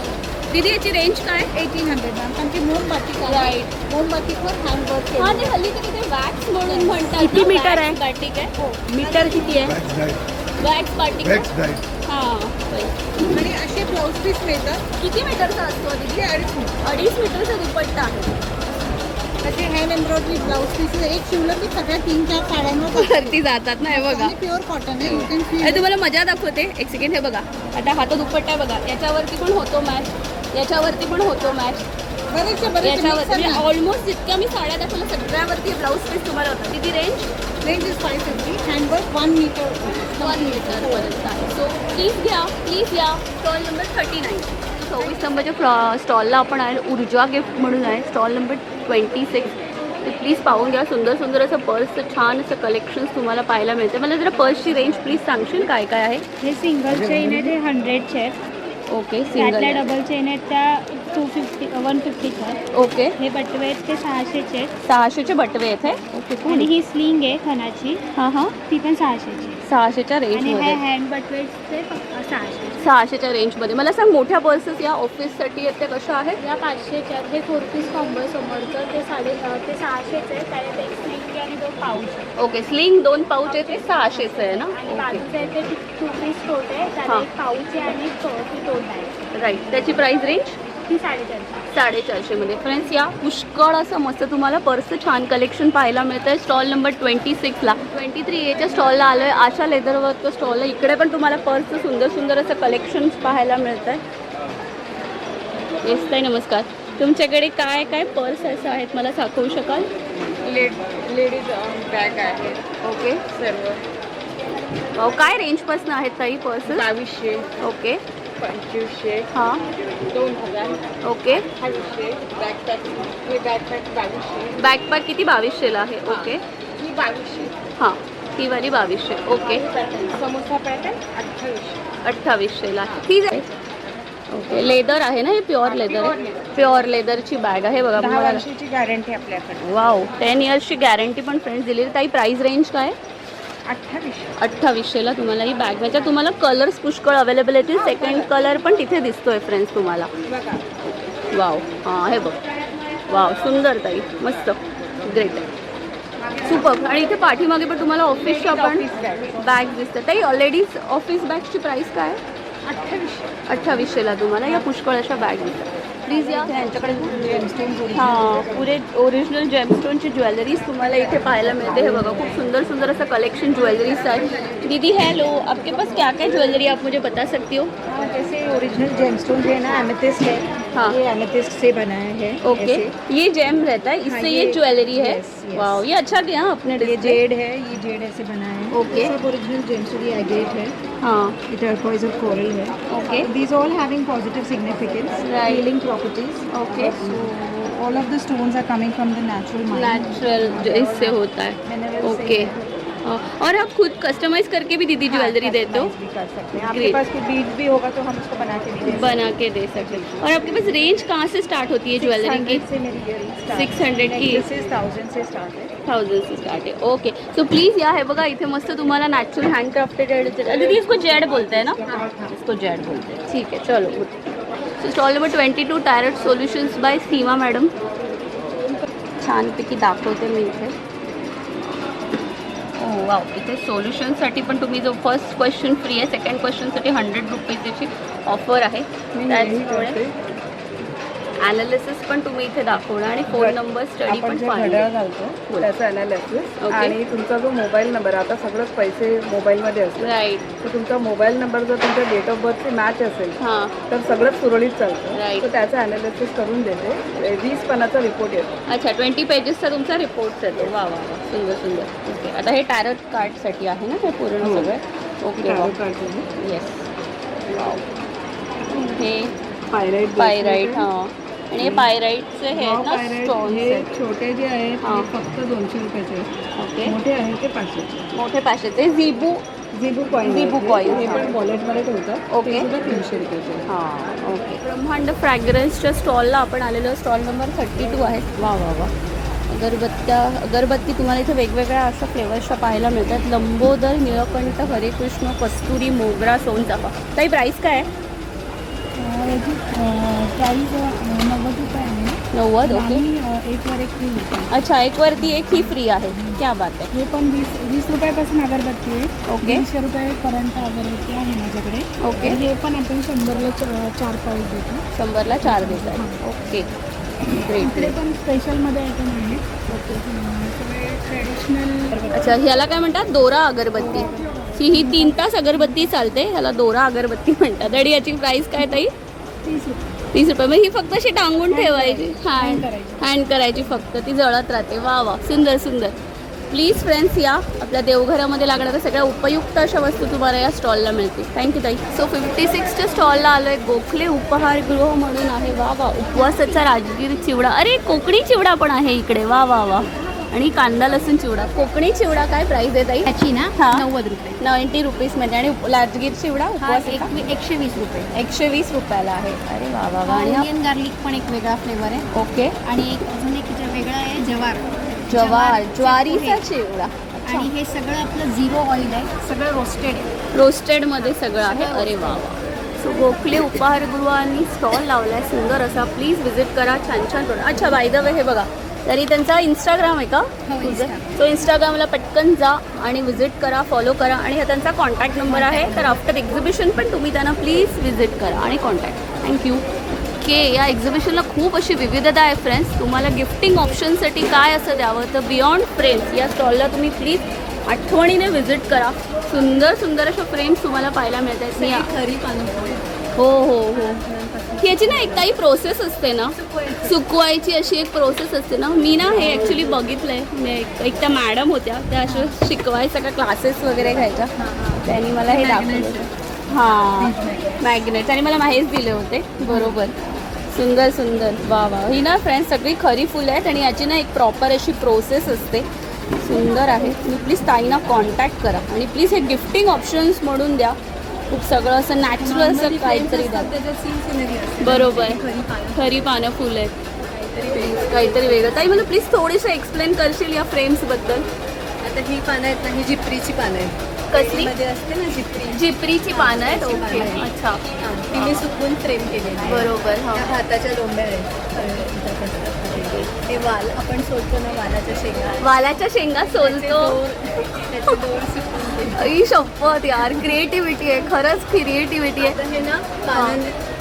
दीदी याची रेंज काय? 1800 मॅम. त्यांची मोम बाटिक आहे. राईट. मोम बाटिकवर हँडवर्क हां, ते हल्ली तर तिथे वॅक्स म्हणून म्हणतात. किती मीटर आहे? बाटिक आहे. हो. मीटर किती आहे? Wax batik. हां, आणि असे ब्लाऊज पीस मिळतात. किती मीटरचा असतो दीदी? ते 2.5 मीटर. 2.5 मीटरचा दुपट्टा आहे. असे हँड एम्ब्रॉयडरी ब्लाऊज पीस एक शिवलं की सगळ्या 3-4 साड्यांवर वरती जातात ना, हे बघा. प्युअर कॉटन आहे. यू कॅन अरे तुम्हाला मजा दाखवते, एक सेकंड. हे बघा, आता हा तो दुपट्टा आहे बघा, याच्यावरती पण होतो मॅच, याच्यावरती पण होतो मॅच, बरेचसे याच्यावरती ऑलमोस्ट जितक्या मी साड्या दाखवल्या सगळ्यावरती ब्लाऊज पीस तुम्हाला होता. किती रेंज इज 550. Handwork 1 metre. 1 मीटरपर्यंत आहे. सो प्लीज घ्या, प्लीज या. Stall number 39. 24 नंबरच्या स्टॉलला आपण आहे. ऊर्जा गिफ्ट म्हणून आहे स्टॉल नंबर 26. ते प्लीज पाहून घ्या. सुंदर सुंदर असं पर्सचं छान असं कलेक्शन्स तुम्हाला पाहायला मिळते. मला जरा पर्सची रेंज प्लीज सांगशील काय काय आहे? हे सिंगल चेन आहे ते 100चे आहेत. ओके, त्यातल्या सिंगल. डबल चेन आहेत त्या 150चे आहेत. ओके, हे बटवे आहेत ते 600चे आहेत. 600चे बटवे आहेत हे. ओके, आणि ही स्लिंग आहे खणाची, हां हां, ती पण 600ची. 600च्या आणि हे रेंजमध्ये. हँड बटवेचे फक्त 600. 600च्या रेंजमध्ये. मला सांग, मोठ्या पर्सेस या ऑफिससाठी आहेत त्या कशा आहेत? या 500च्या आहेत. हे 4 पीस कॉम्बो आहे समोरचं, ते 600चे आहे. त्याच्यात एक स्लिंग आणि 2 पाऊच आहे. ओके, स्लिंग 2 पाऊच आहे ते 600चं आहे ना. आणि ओके, बाजूचं आहे ते 2 पीस टोट आहे. त्याला हां. एक पाऊच आहे आणि एक टोट आहे. राईट. त्याची प्राईस रेंज ती 450. 450मध्ये. फ्रेंड्स, या पुष्कळ असं मस्त तुम्हाला पर्सचं छान कलेक्शन पाहायला मिळतं आहे स्टॉल नंबर 26ला. 23A स्टॉलला आलो आहे. आशा लेदरवर्कच्या स्टॉलला इकडे पण तुम्हाला पर्सचं सुंदर सुंदर असं कलेक्शन्स पाहायला मिळतं आहे. येस ताई, नमस्कार. तुमच्याकडे काय काय पर्स असं आहेत मला दाखवू शकाल? लेडीज बॅग आहे. ओके, सर्व काय रेंजपासून आहेत ताई पर्स? 2200, ओके, 2500, हां, 2000, ओके. 2800. बॅकपॅक, हे बॅकपॅक 2200. बॅकपॅक किती? 2200ला आहे. ओके, ही 2200. हां, ती वाली 2200. Okay, samosa pattern 2800. 2800ला आहे. ठीक आहे. ओके, लेदर आहे ना, हे प्युअर लेदर आहे. प्युअर लेदरची बॅग आहे बघा. 10 वर्षाची गॅरंटी आपल्याकडे. वाव, 10 इयर्सची गॅरंटी पण फ्रेंड्स दिलेली. ताई, प्राईस रेंज काय? 2800. 2800ला तुम्हाला ही बॅग. त्याच्यात तुम्हाला कलर्स पुष्कळ अवेलेबल येतील. सेकंड कलर पण तिथे दिसतोय फ्रेंड्स तुम्हाला. बघा, वाव, हां, हे बघ. वाव, सुंदर ताई, मस्त, ग्रेट, सुपर. आणि इथे पाठीमागे पण तुम्हाला ऑफिसच्या पण बॅग दिसतात. ताई, लेडीज ऑफिस बॅगची प्राईस काय? 2800ला तुम्हाला या पुष्कळ अशा बॅग दिसतात. प्लीज या. यांच्याकडे हां, पुरे ओरिजिनल जेमस्टोनची ज्वेलरीज तुम्हाला इथे पाहायला मिळते. हे बघा, खूप सुंदर सुंदर असं कलेक्शन ज्वेलरीज आहे. दीदी हेलो, आपके पास क्या क्या ज्वेलरी आप मुझे बता सकती हो? हाँ, जैसे ओरिजिनल जेमस्टोन है ना, एमेथिस्ट है. हाँ. ये एमेथिस्ट से बनाया है. ओके, ऐसे. ये जेम रहता है, इससे हाँ, ये ज्वेलरी है. yes, yes. वाओ, ये अच्छा किया अपने ये डिस्प्ले. जेड है, ये जेड ऐसे बनाया है. Okay. ये सब ओरिजिनल जेमस्टोन. ये एगेट है, हाँ, ये टर्कोइज और कोरल है. Okay, These all having positive significance, Right. healing properties. Okay. So all of the stones are coming from the natural mind. Natural इससे होता है. Minerals ओके, से और आप खुद कस्टमाइज करके भी दीदी ज्वेलरी देते हो? भी कर सकते हैं, आपके Great. पास कोई बीज भी होगा तो हम उसको बना के भी दे सकते हैं। बना के दे सकते हैं। और आपके पास रेंज कहाँ से स्टार्ट होती है ज्वेलरी की? 600 से मेरी इयरिंग स्टार्ट 600 की? 1000 से स्टार्ट है। 1000 से स्टार्ट आहे. ओके, सो प्लीज या हे बघा इथे मस्त तुम्हाला नॅचरल हँडक्राफ्टेड दीदी इसको जेड बोलते हैं ना? इसको जेड बोलते हैं. ठीक है, चलो good. So stall number 22 tarot solutions by Seema madam. छानपैकी दाखवते मी इथे. ओ वाव, इथे सोल्युशनसाठी पण तुम्ही जो फर्स्ट क्वेश्चन फ्री आहे, सेकंड क्वेश्चनसाठी 100 रुपीजची ऑफर आहे. त्याचमुळे ॲनालिसिस पण तुम्ही इथे दाखवणार आणि फोन नंबर स्टडी आपण पण जे पाहिजे. घड्याळ घालतो त्याचं अनालिसिस Okay. आणि तुमचा जो मोबाईल नंबर, आता सगळंच पैसे मोबाईलमध्ये असतात, राईट. तर तुमचा मोबाईल नंबर जर तुमच्या डेट ऑफ बर्थचे मॅच असेल हां, तर सगळंच सुरळीत चालतं. Right. तर त्याचं अनालिसिस करून देते. 20 पानाचा रिपोर्ट येतो. अच्छा, 20 पेजेसचा तुमचा रिपोर्ट येतो. वा वा वा, सुंदर सुंदर. ओके, आता हे टॅरट कार्डसाठी आहे ना हे पूर्ण हो. सगळं? ओके, Tarot cards आहे. येस. वाव, हे पायराईट पायराईट. हां, आणि हे पायराईटचे हे आहेत ना हे स्टोन्स? छोटे जे आहेत हां. ते फक्त 200 रुपयाचे आहेत. ओके, मोठे आहेत ते 500. मोठे पाचशेचे. झिबू. झिबू कॉईन झिबू coin. हे पण वॉलेटमध्ये ठेवतात. Okay. ते सुद्धा 300 रुपयाचे आहेत. हां, ओके. ब्रह्मांड फ्रॅग्रन्सच्या स्टॉलला आपण आलेलो. स्टॉल नंबर 32 आहे. वा वा वा. अगरबत्ती तुम्हाला इथे वेगवेगळ्या अशा फ्लेवर्सच्या पाहायला मिळतात. लंबोदर, निळकंठ, हरेकृष्ण, कस्तुरी, मोगरा, सोनचाफा. काही प्राईस काय आहे? प्राईस 90 रुपये आहे. 90. ओके, एकवर एक फ्री होते. अच्छा, एक वरती एक ही फ्री आहे. क्या बात आहे. हे पण 20 रुपयापासून अगरबत्ती आहे. ओके. 200 रुपयेपर्यंत अगरबत्ती आहे माझ्याकडे. ओके. तर हे पण आपण 100ला 4 पाऊच देतो. 100ला 4 देतात. ओके, ग्रेट इकडे ग्रेट. पण स्पेशलमध्ये आयटम आहे. ओके, सगळे ट्रेडिशनल. अच्छा, ह्याला काय म्हणतात? दोरा अगरबत्ती. ही 3 तास अगरबत्ती चालते, ह्याला दोरा अगरबत्ती म्हणतात. आणि याची प्राईस काय ताई? 30 रुपये. 30 रुपये. मग ही फक्त अशी टांगून ठेवायची, hand करायची. हँड करायची फक्त, ती जळत राहते. वा वा, सुंदर सुंदर. प्लीज फ्रेंड्स या, आपल्या देवघरामध्ये लागणाऱ्या सगळ्या उपयुक्त अशा वस्तू तुम्हाला या स्टॉलला मिळतील. थँक्यू ताई. सो 56च्या स्टॉलला आलो आहे. गोखले उपहारगृह म्हणून आहे. वा वा, उपवासाचा राजगीर चिवडा. अरे, कोकणी चिवडा पण आहे इकडे. वा वा वा. आणि कांदा लसूण चिवडा. कोकणी चिवडा काय प्राईस आहे ताई? त्याची ना हां. 90 रुपये. 90 रुपीजमध्ये. आणि राजगीर चिवडा उपवास 120 रुपये. 120 रुपयाला आहे. अरे वा वा वा. आणि ऑनियन गार्लिक पण एक वेगळा फ्लेवर आहे. ओके, आणि एक अजून एक वेगळा आहे जवार. ज्वारीचा चिवडा. आणि हे सगळं आपलं 0 ऑइल आहे. सगळं रोस्टेड आहे. रोस्टेडमध्ये सगळं आहे. अरे वा वा. सो गोखले उपहारगृहांनी स्टॉल लावला आहे सुंदर असा. प्लीज व्हिजिट करा. छान छान प्रोडक्ट. अच्छा, बाय द वे हे बघा, तरी त्यांचा इंस्टाग्राम आहे का? हो, Insta. सो इंस्टाग्रामला पटकन जा आणि व्हिजिट करा, फॉलो करा. आणि हा त्यांचा कॉन्टॅक्ट नंबर आहे. तर आफ्टर एक्झिबिशन पण तुम्ही त्यांना प्लीज व्हिजिट करा आणि कॉन्टॅक्ट. थँक्यू. ओके, या एक्झिबिशनला खूप अशी विविधता आहे फ्रेंड्स. तुम्हाला गिफ्टिंग ऑप्शनसाठी काय असं द्यावं, तर बियॉन्ड फ्रेम्स या स्टॉलला तुम्ही प्लीज आठवणीने व्हिजिट करा. सुंदर सुंदर अशा फ्रेम्स तुम्हाला पाहायला मिळत आहेत. खरी पानं. हो हो हो. याची ना एक काही प्रोसेस असते ना, सुकवायची अशी एक प्रोसेस असते ना. मी ना हे ॲक्च्युली बघितलं आहे. एक त्या मॅडम होत्या, त्या अशा शिकवायच्या का क्लासेस वगैरे घ्यायच्या. त्यांनी मला हे दाखवलं होतं. हां, मॅग्नेट्स. आणि मला माहीत दिले होते. बरोबर. सुंदर सुंदर. वा वा. ही ना फ्रेंड्स सगळी खरी फुलं आहेत आणि याची ना एक प्रॉपर अशी प्रोसेस असते. सुंदर आहे. तुम्ही प्लीज ताईंना कॉन्टॅक्ट करा आणि प्लीज हे गिफ्टिंग ऑप्शन्स म्हणून द्या. खूप सगळं असं नॅचरल असं काहीतरी द्या. बरोबर, खरी पानं फुलं आहेत. काहीतरी वेगळं. ताई मला प्लीज थोडीसं एक्सप्लेन करशील या फ्रेम्सबद्दल? आता ही पानं आहेत ना, ही जिपरीची पानं आहेत. कसली? मध्ये असते ना जिपरी, जिपरीची पानं आहेत. ओके, अच्छा. तिने सुकवून फ्रेम केलेली आहे. बरोबर. हां, त्या भाताच्या लोंब्या आहेत. हे वाल आपण सोलतो ना, वालाच्या शेंगा. वालाच्या शेंगा सोलतो. त्याचे दोर सुकवून केले. आई शपथ यार, क्रिएटिव्हिटी आहे. खरंच क्रिएटिव्हिटी आहे. आता हे ना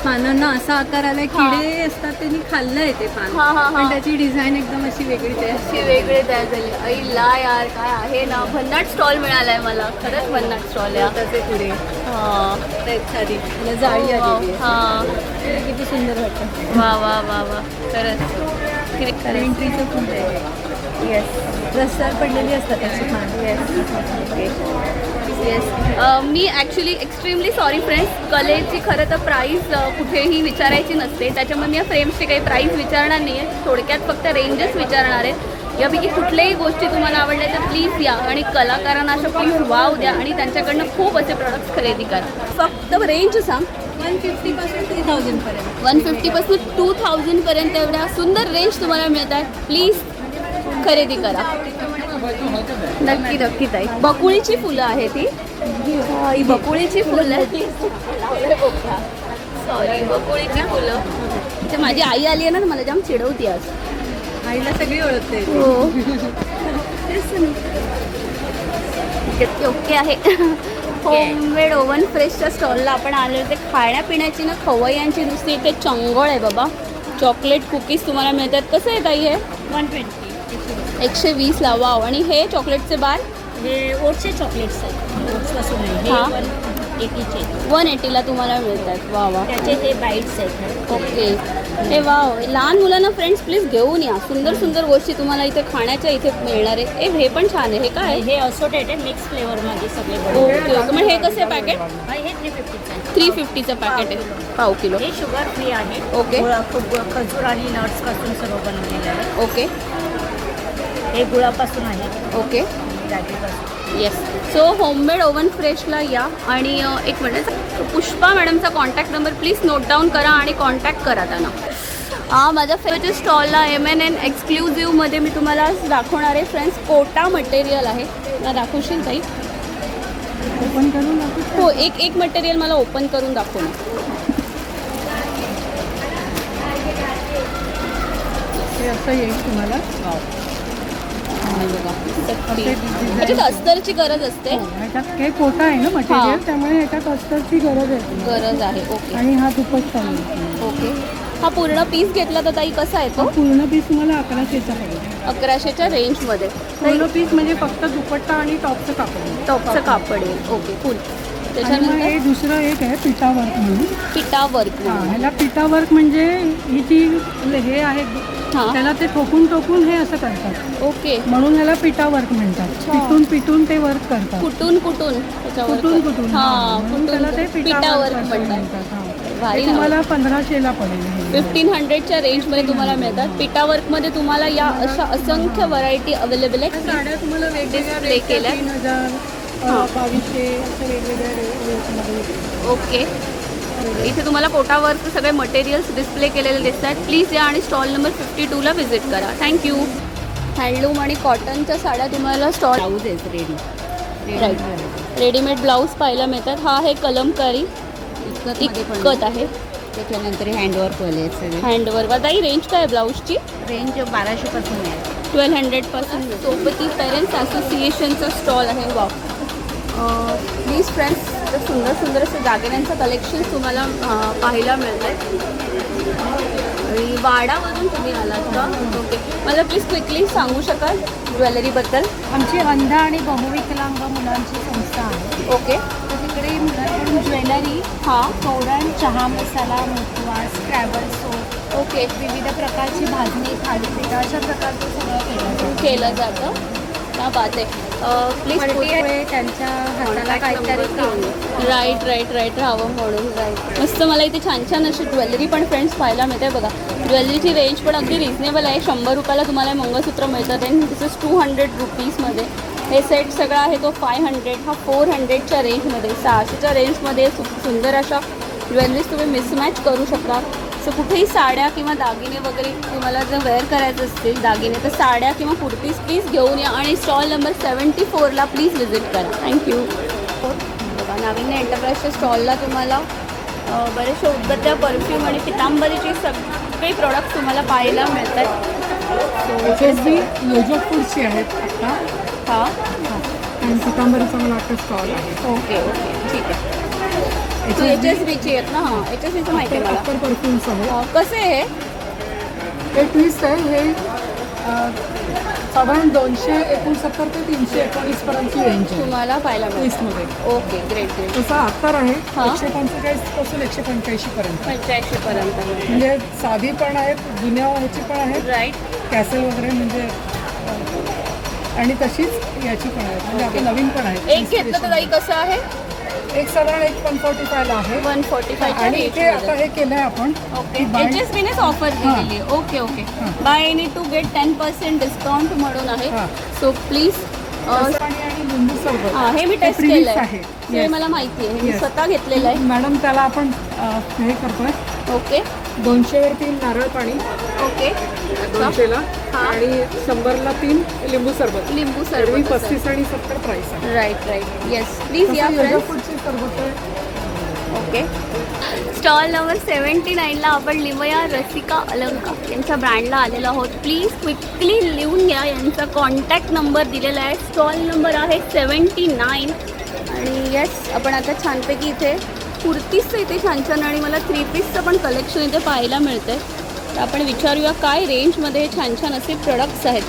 पानांना असा आकार आलाय. किडे असतात त्यांनी खाल्लंय ते पान, हां हां पण हां. त्याची डिझाईन एकदम अशी वेगळी तयार अशी वेगळे तयार झाले. आई ला यार, काय आहे ना. भन्नाट स्टॉल मिळालाय मला. खरंच भन्नाट स्टॉल आहे. त्याचे पुढे हां. साडी जाळी आलेली आहे. हां, किती सुंदर वाटतं. वा वा वा वा. खरंच एंट्रीचं फुल आहे. येस रस्त्यावर पडलेली असतात त्याची पानं. येस. मी ॲक्च्युली एक्स्ट्रीमली सॉरी फ्रेंड्स, कलेची खरं तर प्राईस कुठेही विचारायची नसते. त्याच्यामध्ये या फ्रेम्सची काही प्राईस विचारणार नाही आहे. थोडक्यात फक्त रेंजेस विचारणार आहे. यापैकी कुठल्याही गोष्टी तुम्हाला आवडल्या तर प्लीज या आणि कलाकारांना असं प्लीज वाव द्या आणि त्यांच्याकडनं खूप असे प्रोडक्ट्स खरेदी करा. फक्त रेंज सांग. 150पासून 3000पर्यंत. 150पासून 2000पर्यंत एवढ्या सुंदर रेंज तुम्हाला मिळत आहेत. प्लीज खरेदी करा. नक्की नक्की ताई. बकुळीची फुलं आहे ती. ही बकुळीची फुलं. सॉरी, बकुळीची फुलं. ते माझी आई आली आहे ना, मला जाम चिडवती आज. आईला सगळी ओळखते. हो. ओके आहे. होममेड ओव्हन फ्रेशच्या स्टॉलला आपण आलो. ते खाण्यापिण्याची ना खवय्यांची नुसती इथे चंगळ आहे बाबा. चॉकलेट कुकीज तुम्हाला मिळतात. कसं आहे ताई हे? 120 ला. वाव. आणि हे चॉकलेटचे बार हे ओट्सचे चॉकलेट्स आहेत. ओट्सपासून आहे. हां. 180 ला तुम्हाला मिळतात. वा वा. त्याचे हे बाईट्स आहेत. ओके. हे वाव. लहान मुलांना फ्रेंड्स प्लीज घेऊन या. सुंदर सुंदर गोष्टी तुम्हाला इथे खाण्याच्या इथे मिळणार आहेत. हे पण छान आहे. हे काय? हे असोटेड आहे मिक्स फ्लेवरमध्ये सगळे. Okay okay. मग हे कसे पॅकेट? हे 350चं आहे. 350चं पॅकेट आहे. पाव किलो. हे शुगर फ्री आहे. ओके. खजूर आणि नट्सपासून सर्व बनवलेलं आहे. ओके. हे गुळापासून आहे. ओके. जागेपासून. येस. सो होममेड ओव्हन फ्रेशला या. आणि एक मिनिट, पुष्पा मॅडमचा contact number please note down करा आणि कॉन्टॅक्ट करा त्यांना. माझ्या फेवरेट स्टॉलला MNN एक्सक्लुझिव्हमध्ये मी तुम्हाला दाखवणार आहे फ्रेंड्स. कोटा मटेरियल आहे. मला दाखवशील ताई? ओपन करून हो. एक मटेरियल मला ओपन करून दाखव ना. हे असं येईल तुम्हाला. ह्याच्यात अस्तरची गरज असते. ह्याच्यात हे कोटा आहे ना मटेरियल, त्यामुळे ह्याच्यात अस्तरची गरज आहे. ओके. आणि हा दुपट्टा आहे. ओके. हा पूर्ण पीस घेतला तर ताई कसा आहे तो? पूर्ण पीस तुम्हाला 1100चा पडेल. 1100च्या रेंजमध्ये. पूर्ण पीस म्हणजे फक्त दुपट्टा आणि टॉपचं कापड. टॉपचं कापड आहे. ओके. फुल. आणि मग त्याच्यानंतर हे दुसरं एक आहे पिटा वर्क म्हणून. पिटा वर्क. हां, ह्याला पिटा वर्क म्हणजे ही जी हे आहे हां. त्याला ते ठोकून हे असं करतात, ओके. म्हणून ह्याला पिटा वर्क म्हणतात. पिटून ते वर्क करतात. कुठून त्याच्यावर कुठून हां. म्हणून त्याला ते पिटा वर्क असं म्हणतात. हां. भारी हे ना. तुम्हाला 1500ला पडेल. हे 1500च्या रेंजमध्ये तुम्हाला मिळतात. पिटा वर्कमध्ये तुम्हाला या अशा असंख्य व्हरायटी अवेलेबल आहेत. साड्या तुम्हाला वेगवेगळ्या Display केल्या. 3000, हां. 2200 असं वेगवेगळ्या रेटमध्ये. ओके. इथे तुम्हाला कोटा वर्क सगळे मटेरियल्स डिस्प्ले केलेले दिसतात. प्लीज या आणि स्टॉल नंबर 52ला व्हिजिट करा. थँक्यू. हँडलूम आणि कॉटनच्या साड्या तुम्हाला स्टॉल ब्लाऊज आहे रेडी. राईट. रेडीमेड ब्लाऊज पाहायला मिळतात. हा आहे कलमकारी. इकत आहे. त्याच्यानंतर हँडवर्कवाले आहेत सगळे. हँडवर्क. आता ही रेंज काय आहे ब्लाऊजची? रेंज 1200पासून आहे. 1200पासून. सोबती पेरेंट्स असोसिएशनचा स्टॉल आहे. वाव. प्लीज फ्रेंड्स, सुंदर सुंदर असे दागिन्यांचं कलेक्शन तुम्हाला पाहायला मिळत आहे. आणि वाडावरून तुम्ही आलात का? ओके. मला प्लीज क्विकली सांगू शकाल ज्वेलरीबद्दल? आमची अंध आणि बहुविकलांग मुलांची संस्था आहे. ओके. तर तिकडे मुलांकडून ज्वेलरी, हां. तोरण, चहा मसाला, मुखवास, स्क्रॅबल सोप, ओके. विविध प्रकारची भाजणी, थालीपीठ अशा प्रकारचं सगळं केलं जातं. त्या बात आहे. प्लीज मल्टीमुळे त्यांच्या हाताला काहीतरी काम. राईट राहावं म्हणून. राईट. मस्त. मला इथे छान छान अशी ज्वेलरी पण फ्रेंड्स पाहायला मिळते. बघा, ज्वेलरीची रेंज पण अगदी रिजनेबल आहे. 100 रुपयाला तुम्हाला मंगळसूत्र मिळतात. आणि दिस इज 200 रुपीजमध्ये. हे सेट सगळा आहे तो 500. हा 400च्या रेंजमध्ये. 600च्या रेंजमध्ये सुंदर अशा ज्वेलरीज तुम्ही मिसमॅच करू शकता. सो कुठेही साड्या किंवा दागिने वगैरे तुम्हाला जर वेअर करायचे असतील दागिने, तर साड्या किंवा कुर्तीज प्लीज घेऊन या आणि स्टॉल नंबर 74ला प्लीज व्हिजिट करा. थँक्यू. बघा, नाविन्य एंटरप्राइजच्या स्टॉलला तुम्हाला बरेचसे उदबत्त्या, परफ्यूम आणि पितांबरीचे सगळे प्रोडक्ट तुम्हाला पाहायला मिळतात. HSB योजक फूडची आहेत आत्ता. हां. आणि पितांबरीचा मला वाटतं स्टॉल आहे. ओके. ठीक आहे. तू HSBची आहेत ना? हां. HSBचं माहिती आहे मला. अत्तर परफ्यूम्स आहे. कसे आहे हे ट्विस्ट आहे. हे साधारण 269 ते 319 पर्यंतची रेंज आहे तुम्हाला पाहायला मिळेल ट्विस्टमध्ये. ओके. ग्रेट. तसा आत्तर आहे हां. 145 पासून 185 पर्यंत. 85पर्यंत. म्हणजे साधी पण आहेत, जुन्या ह्याची पण आहेत, राईट. कॅसेल वगैरे म्हणजे आणि तशीच याची पण आहे, म्हणजे आपली नवीन पण आहे. एक घेतलं तर ताई कसं आहे? एक साधारण 145 ला आहे 145 आणि इथे आता हे केलं आहे आपण ओके HSBनेच ऑफर दिलेली आहे. Okay okay buy any two get 10% discount म्हणून आहे. हां. सो प्लीज पाणी आणि लिंबू सरबत हां हे मी टेस्ट प्रीमिक्स केलं आहे. आहे. हे Yes. मला माहिती आहे. मी Yes. स्वतः घेतलेलं आहे. मॅडम त्याला आपण हे करतोय ओके 200 वर 3 नारळ पाणी ओके 200ला हां. आणि 100ला 3 लिंबू सरबत लिंबू एरवी सरबत 35 आणि 70 प्राइस आहे. राईट राईट येस प्लीज या तसं फ्रेंड्स. योगाफूडची सरबत आहे. ओके स्टॉल नंबर 79ला आपण लिमया रसिका अलंकार यांच्या ब्रँडला आलेलो आहोत. प्लीज क्विकली लिहून घ्या. यांचा कॉन्टॅक्ट नंबर दिलेला आहे. स्टॉल नंबर आहे 79 आणि येस आपण आता छानपैकी इथे कुर्तीजचं इथे छान छान आणि मला 3 पीसचं पण कलेक्शन इथे पाहायला मिळतं आहे. तर आपण विचारूया काय रेंजमध्ये छान छान असे प्रोडक्ट्स आहेत.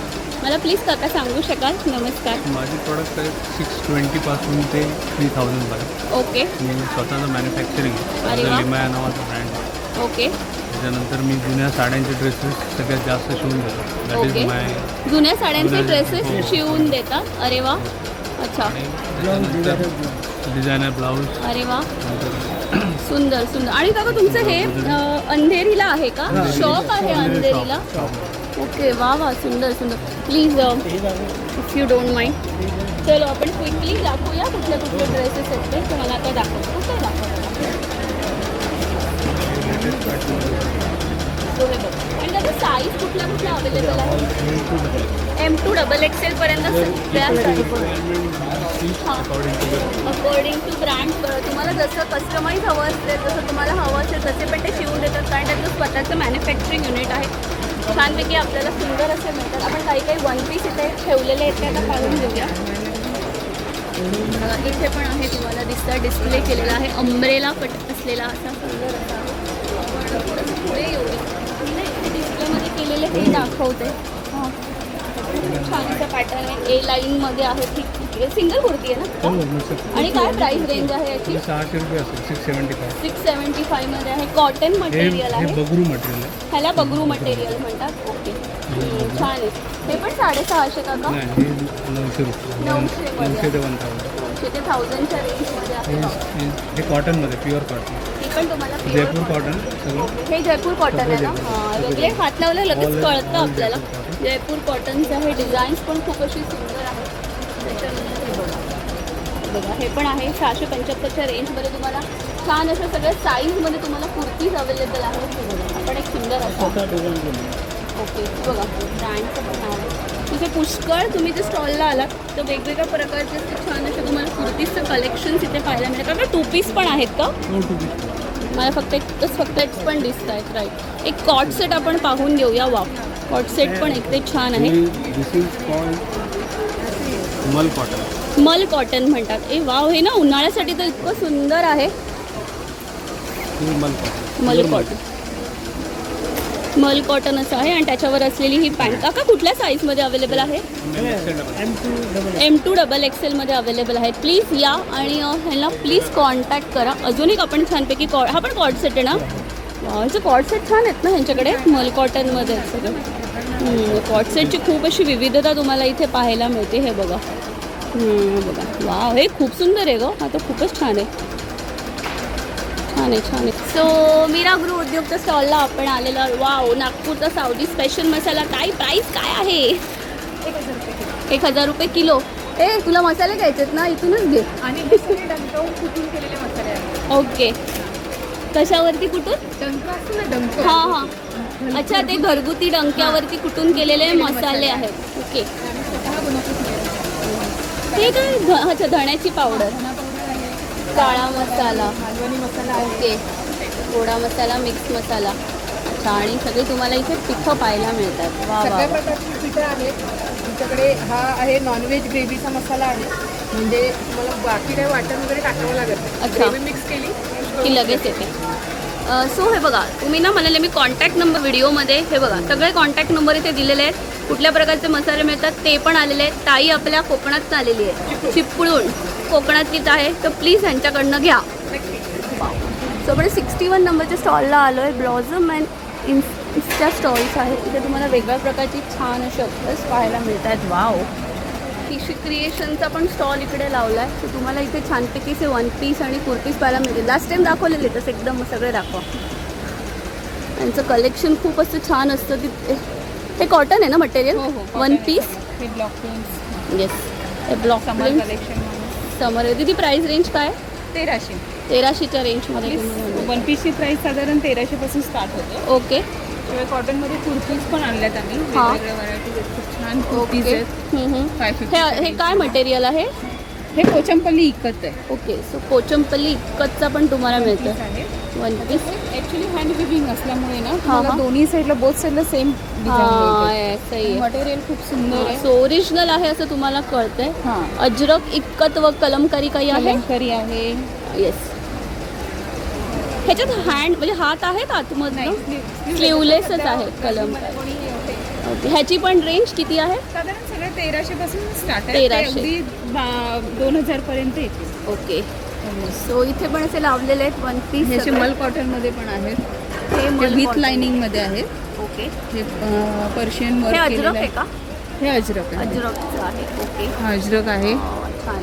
मला प्लीज काका सांगू शकाल. नमस्कार. माझे प्रोडक्ट आहेत 620 पासून ते 3000 पर्यंत. ओके मी स्वतःचं मॅन्युफॅक्चरिंग अरे वा. लिमाया नावाचा ब्रँड आहे. ओके त्याच्यानंतर मी जुन्या साड्यांचे ड्रेसेस सगळ्यात जास्त शिवून देतो. That okay. इज माय. जुन्या साड्यांचे जुन्या- ड्रेसेस हो. शिवून देतात. अरे वा. अच्छा त्याच्यानंतर डिझायनर ब्लाऊज. अरे वा सुंदर सुंदर. आणि काका तुमचं हे अंधेरीला आहे का शॉप आहे अंधेरीला. ओके वा वा सुंदर सुंदर. Please if you don't mind चलो आपण क्विकली दाखवूया कुठले कुठले ड्रेसेस आहेत ते तुम्हाला आता दाखवतो. काय दाखवतो So हे बघ. आणि त्याचा साईज कुठल्या कुठल्या अवेलेबल आहे. M2 पर्यंत सगळ्या अकॉर्डिंग टू ब्रँड तुम्हाला जसं कस्टमाइज हवं असेल जसं तुम्हाला हवं असेल तसे पण ते शिवून देतात. कारण त्याचं स्वतःचं मॅन्युफॅक्चरिंग युनिट आहे. छानपैकी आपल्याला सुंदर असे मिळतात. आपण काही काही 1 पीस इथे ठेवलेले आहेत ते आता काढून घेऊया. इथे पण आहे तुम्हाला दिसतं डिस्प्ले केलेला आहे. अंब्रेला कट असलेला असा सुंदर असा आपण थोडंसं पुढे येऊया. डिस्प्लेमध्ये केलेले हे दाखवते. हां खूप छान असं पॅटर्न आहे. ए लाईनमध्ये आहे. ठीक सिंगल कुर्ती आहे ना. आणि काय प्राइस रेंज आहे याची. 600 रुपये असेल. 675. 675 मध्ये आहे. कॉटन मटेरियल हे आहे. बगरू मटेरियल आहे. ह्याला बगरू मटेरियल म्हणतात. ओके छान आहे. हे पण 650 काका. नाही हे 900 रुपये. 900 900 ते 1000. 900 ते 1000च्या रेंजमध्ये आहे. हे कॉटनमध्ये प्युअर कॉटन. हे पण तुम्हाला pure जयपूर कॉटन सगळं. हे जयपूर कॉटन आहे ना. हां वेगळे हात लावले लगेच कळतं आपल्याला. जयपूर कॉटनचं हे डिझाईन्स पण खूप अशी सुंदर आहे. त्याच्यानंतर हे बघा हे पण आहे 675च्या रेंजमध्ये तुम्हाला छान असं सगळ्या साईजमध्ये तुम्हाला कुर्तीज अवेलेबल आहेत. आपण एक सुंदर असं ओके बघा ब्रँडचं पण नाव आहे. तिथे पुष्कळ तुम्ही जे स्टॉलला आलात तर वेगवेगळ्या प्रकारचे असे छान असे तुम्हाला कुर्तीजचं कलेक्शन्स इथे पाहायला मिळतं. कारण 2 पीस पण आहेत का. मला फक्त एक पण दिसत आहेत. राईट एक कॉट सेट आपण पाहून घेऊया. वा कॉट सेट पण एक ते छान आहे. दिस इज कॉल्ड मल कॉटन. मल कॉटन म्हणतात. ए वाव हे ना उन्हाळ्यासाठी तर इतकं सुंदर आहे. मल कॉटन. मल कॉटन मल कॉटन असं आहे. आणि त्याच्यावर असलेली ही पॅन्ट काका कुठल्या साईजमध्ये अवेलेबल आहे. M2 XL मध्ये अवेलेबल आहे. प्लीज या आणि ह्यांना प्लीज कॉन्टॅक्ट करा. अजून एक आपण छानपैकी हा पण कॉट सेट आहे ना. ह्याचे कॉट सेट छान आहेत ना ह्यांच्याकडे. मल कॉटनमध्ये आहेत सगळं. कॉट सेटची खूप अशी विविधता तुम्हाला इथे पाहायला मिळते. हे बघा बघा वा हे खूप सुंदर आहे गं. हा तर खूपच छान आहे. छान आहे छान आहे. सो मीरा गृह उद्योगच्या स्टॉलला आपण आलेलो आहोत. वाव नागपूरचा सावजी स्पेशल मसाला. काय प्राईस काय आहे. 1000 रुपये किलो. ए तुला मसाले घ्यायचेत ना इथूनच घे. आणि हे सगळे डंकावून कुठून केलेले मसाले आहेत. ओके कशावरती कुठून. डंक असतो ना डंक. हां हां अच्छा ते घरगुती डंक्यावरती कुठून केलेले मसाले आहेत. ओके ते काय अच्छा धण्याची पावडर. काळा मसाला. मालवणी मसाला आहे. ओके गोडा मसाला मिक्स मसाला. अच्छा आणि सगळे तुम्हाला इथे पिठं पाहायला मिळतात. वा सगळ्या वा प्रकारची पिठं आहेत आमच्याकडे. हा आहे नॉनव्हेज ग्रेव्हीचा मसाला आहे. म्हणजे तुम्हाला बाकी काही वाटण वगैरे टाकावं लागत नाही. अच्छा. ग्रेव्ही मिक्स केली की लगेच येते. सो हे बघा तुम्ही ना म्हणाले मी कॉन्टॅक्ट नंबर व्हिडिओमध्ये हे बघा सगळे कॉन्टॅक्ट नंबर इथे दिलेले आहेत. कुठल्या प्रकारचे मसाले मिळतात ते पण आलेले आहेत. ताई आपल्या कोकणात आलेली आहे. चिपळूण कोकणातलीच आहे. तर प्लीज ह्यांच्याकडनं घ्या. सो आपण 61 नंबरच्या स्टॉलला आलो आहे. ब्लॉझम अँड इन्स्टा स्टॉल्स आहेत. इथे तुम्हाला वेगवेगळ्या प्रकारची छान असे अत्तर्स पाहायला मिळतात. वाव निशी क्रिएशनचा पण स्टॉल इकडे लावला आहे. तर तुम्हाला इथे छानपैकीचे वन पीस आणि कुर्तीज पाहायला मिळतील. लास्ट टाइम दाखवलेले तसं एकदम सगळे दाखवा. त्यांचं कलेक्शन खूप असं छान असतं. तिथे हे कॉटन आहे ना मटेरियल? One piece. हे ब्लॉक प्रिंट्स. येस, हे block summer print collection summer. तिथे प्राइस रेंज काय? 1300. 1300च्या रेंजमध्ये तुम्हाला. वन पीसची प्राईस साधारण 1300 पासून स्टार्ट होते. ओके. शिवाय कॉटनमध्ये कुर्तीज पण आणल्यात आम्ही. वेगवेगळ्या व्हरायटीज आहेत, खूप छान कुर्तीज आहेत. 550. हे काय मटेरियल आहे? हे पोचमपल्ली इकत आहे. ओके, सो पोचमपल्ली इकतचा पण तुम्हाला मिळतं आहे one piece. Actually hand weaving असल्यामुळे ना तुम्हाला दोन्ही साईडला बोथ साईडला सेम सही आहे. मटेरियल खूप सुंदर आहे. सो ओरिजिनल आहे असं तुम्हाला कळतंय. अजरक इक्कत व कलमकारी काही आहे? कलमकारी आहे. येस. ह्याच्यात हँड म्हणजे हात आहेत आतमध्ये? स्लीवलेसच आहे कलमकारी. ओके, ह्याची पण रेंज किती आहे? साधारण सगळं 1300 पासून स्टार्ट आहे. 1300. अगदी 2000 पर्यंत येते. ओके. सो इथे पण असे लावलेले आहेत वन पीस. ह्याचे मल कॉटनमध्ये पण आहेत. हे विथ लाइनिंगमध्ये आहेत. ओके. हे पर्शियन हे वर्क अजरक केलेलं आहे का? हे अजरक आहे. अजरकचं आहे. ओके. हा अजरक आहे. छान.